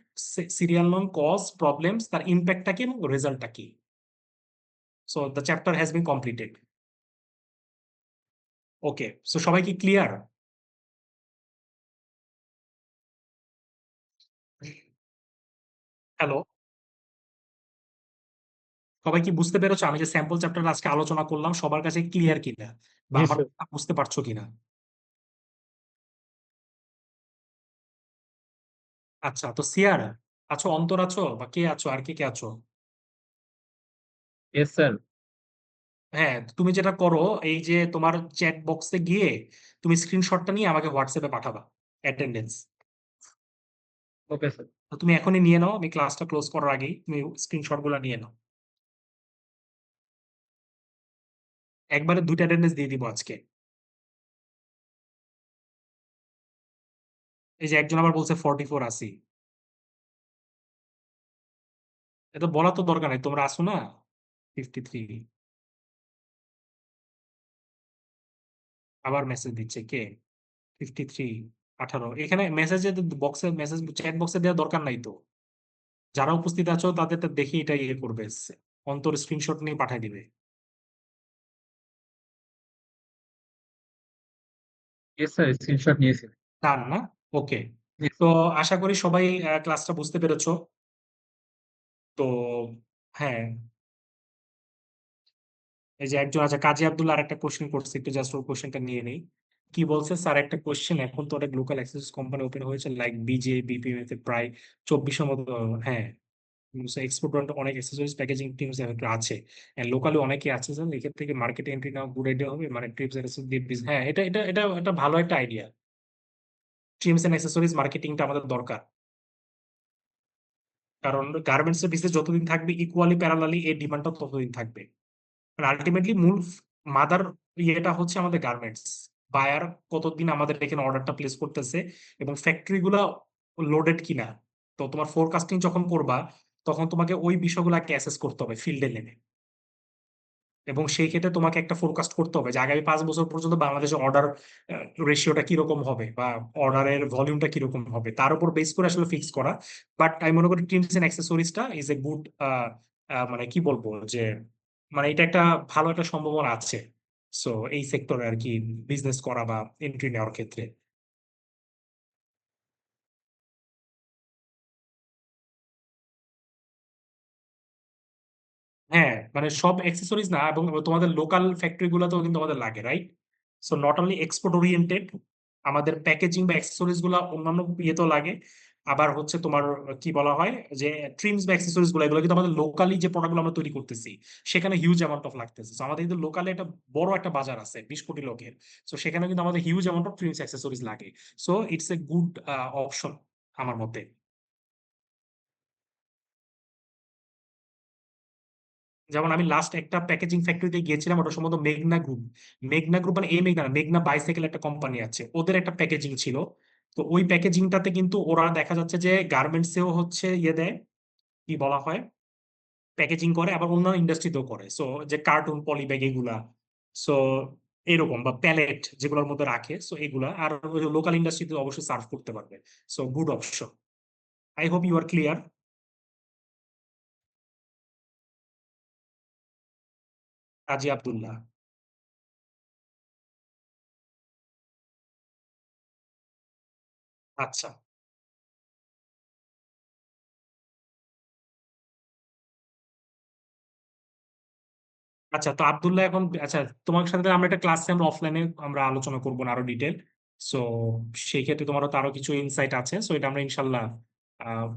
সিরিয়াল নং, কজ, প্রবলেমস, তার ইম্প্যাক্টটা কি এবং রেজাল্টটা কি। So the chapter has been completed. Okay, so সবাই কি ক্লিয়ার? হ্যালো, সবাই কি বুঝতে পেরেছো আমি যে স্যাম্পল চ্যাপ্টার আজকে আলোচনা করলাম সবার কাছে ক্লিয়ার কিনা, বা জি আমার স্যার। কথা বুঝতে পারছো কিনা? আচ্ছা, তো সিয়ার আছো, অন্তর আছো, বা কে আছো, আর কে কে আছো? Yes sir. হ্যাঁ, তুমি যেটা করো, এই যে তোমার চ্যাট বক্সে গিয়ে তুমি স্ক্রিনশটটা নিয়ে আমাকে হোয়াটসঅ্যাপে পাঠাবা, অ্যাটেন্ডেন্স। Okay sir. তো তুমি এখনই নিয়ে নাও, আমি ক্লাসটা ক্লোজ করার আগেই তুমি স্ক্রিনশট গুলো নিয়ে নাও। একবারে দুইটা অ্যাটেন্ডেন্স দিয়ে দিব আজকে। এই যে একজন আবার বলছে 44 আসি, এটা বলা তো দরকার নাই, তোমরা আসো না 53। আবার মেসেজ দিচ্ছে কে? 53, 18, এখানে মেসেজে বক্সে, মেসেজ চ্যাট বক্সে দেওয়ার দরকার নাই তো, যারা উপস্থিত আছো তাদের তো দেখে এটা ইয়ে করবে, অন্তর স্ক্রিনশট নিয়ে পাঠিয়ে দিবে। ইয়েস স্যার, স্ক্রিনশট নিয়েছি। ডান না? ওকে। জি তো আশা করি সবাই ক্লাসটা বুঝতে পেরেছো। তো হ্যাঁ, এই যে একজন আছে কাজী আব্দুল্লাহ আর একটা কোশ্চেন করছে, একটু জাস্ট ওর কোশ্চেনটা নিয়ে নেই। কি বলছে স্যার, একটা কোশ্চেন, এখন তো অনেক লোকাল অ্যাক্সেস কোম্পানি ওপেন হয়েছে লাইক বিজে, বিপিএম তে প্রায় 2400 মতো। হ্যাঁ, এক্সপোর্ট অনেক অ্যাক্সেসরিজ প্যাকেজিং টিমস আছে, লোকালি অনেকে আছে স্যার, এক্ষেত্রে থেকে মার্কেট এন্ট্রি নেওয়া গুড আইডিয়া হবে, মানে ট্রিপস দিয়ে হ্যাঁ, এটা ভালো একটা আইডিয়া। ট্রিমস এন্ড অ্যাক্সেসরিজ মার্কেটিংটা আমাদের দরকার, কারণ গার্মেন্টস এর বিজনেস যতদিন থাকবে ইকুয়ালি প্যারালালি এর ডিমান্ডটা ততদিন থাকবে। আলটিমেটলি মূল মাদার ইয়েটা হচ্ছে আমাদের গার্মেন্টস, বায়ার কতদিন আমাদের এখানে অর্ডারটা প্লেস করতেছে এবং ফ্যাক্টরি গুলা লোডেড কিনা। তো তোমার ফোরকাস্টিং যখন করবা, তখন তোমাকে ওই বিষয়গুলোকে অ্যাসেস করতে হবে ফিল্ডে নেমে। এবং সেই ক্ষেত্রে তোমাকে একটা ফোরকাস্ট করতে হবে যে আগামী 5 বছর পর্যন্ত বাংলাদেশের অর্ডার রেশিওটা কিরকম হবে বা অর্ডারের ভলিউমটা কিরকম হবে তার উপর বেস করে আসলে ফিক্স করা। বাট আমি মনে করি ট্রিমস এন্ড অ্যাক্সেসরিজটা ইজ এ গুড, মানে কি বলবো যে মানে এটা একটা ভালো একটা সম্ভাবনা আছে। সো এই সেক্টরে আর কি বিজনেস করা বা এন্ট্রি নেওয়ার ক্ষেত্রে। হ্যাঁ, মানে সব অ্যাক্সেসরিজ না, এবং তোমাদের লোকাল ফ্যাক্টরি গুলাতেও কিন্তু আমাদের লাগে, right? So not only export oriented, আমাদের প্যাকেজিং বা অ্যাক্সেসরিজ গুলা অন্যান্য ইয়েতেও লাগে। আবার হচ্ছে তোমার কি বলা হয় যে ট্রিমস বা অ্যাক্সেসরিজ গুলো, এগুলো কিন্তু আমাদের লোকালি যে প্রোডাক্ট গুলো আমরা তৈরি করতেছি সেখানে হিউজ অ্যামাউন্ট অফ লাগতেছে। So আমাদের কিন্তু লোকালে একটা বড় একটা বাজার আছে 20 কোটি লোকের। সো সেখানে কিন্তু আমাদের huge amount of trims accessories লাগে। So it's a good option আমার মতে। যেমন আমি লাস্ট একটা প্যাকেজিং ফ্যাক্টরিতে গিয়েছিলাম, ওটা সম্ভবত মেঘনা গ্রুপ। মেঘনা গ্রুপ মানে এই মেঘনা না, মেঘনা বাইসাইকেল একটা কোম্পানি আছে, ওদের একটা প্যাকেজিং ছিল। তো ওই প্যাকেজিংটাতে কিন্তু ওরা দেখা যাচ্ছে যে গার্মেন্টসেও হচ্ছে ইয়ে দেয়, কি বলা হয়, প্যাকেজিং করে, আবার অন্যান্য ইন্ডাস্ট্রিতেও করে। সো যে কার্টুন পলি ব্যাগ এগুলা, সো এরকম বা প্যালেট যেগুলোর মধ্যে রাখে, সো এগুলা আর লোকাল ইন্ডাস্ট্রিতে অবশ্যই সার্ভ করতে পারবে। So good option. I hope you are clear. Kazi Abdullah. আচ্ছা, আচ্ছা। তো আব্দুল্লাহ এখন, আচ্ছা, তোমার সাথে আমরা একটা ক্লাসে আমরা অফলাইনে আমরা আলোচনা করবো না আরো ডিটেল। সো সেই ক্ষেত্রে তোমারও তো আরো কিছু ইনসাইট আছে, সো এটা আমরা ইনশাল্লাহ আহ,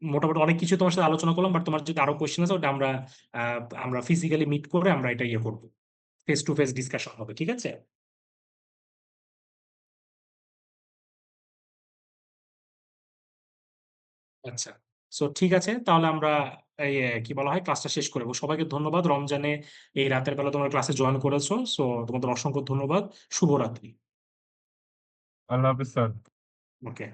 মোটামুটি অনেক কিছু তোমার সাথে আলোচনা করলাম। বাট তোমার যদি আরো কোয়েশ্চেন আছে ওটা আমরা আমরা ফিজিক্যালি মিট করে আমরা এটা ইয়ে করবো, ফেস টু ফেস ডিসকাশন হবে, ঠিক আছে? আচ্ছা, সো ঠিক আছে, তাহলে আমরা এই কি বলা হয় ক্লাসটা শেষ করবো। সবাইকে ধন্যবাদ রমজানে এই রাতের বেলা তোমরা ক্লাসে জয়েন করেছো। সো তোমাদের অসংখ্য ধন্যবাদ। শুভরাত্রি। আল্লাহ হাফিজ স্যার। ওকে।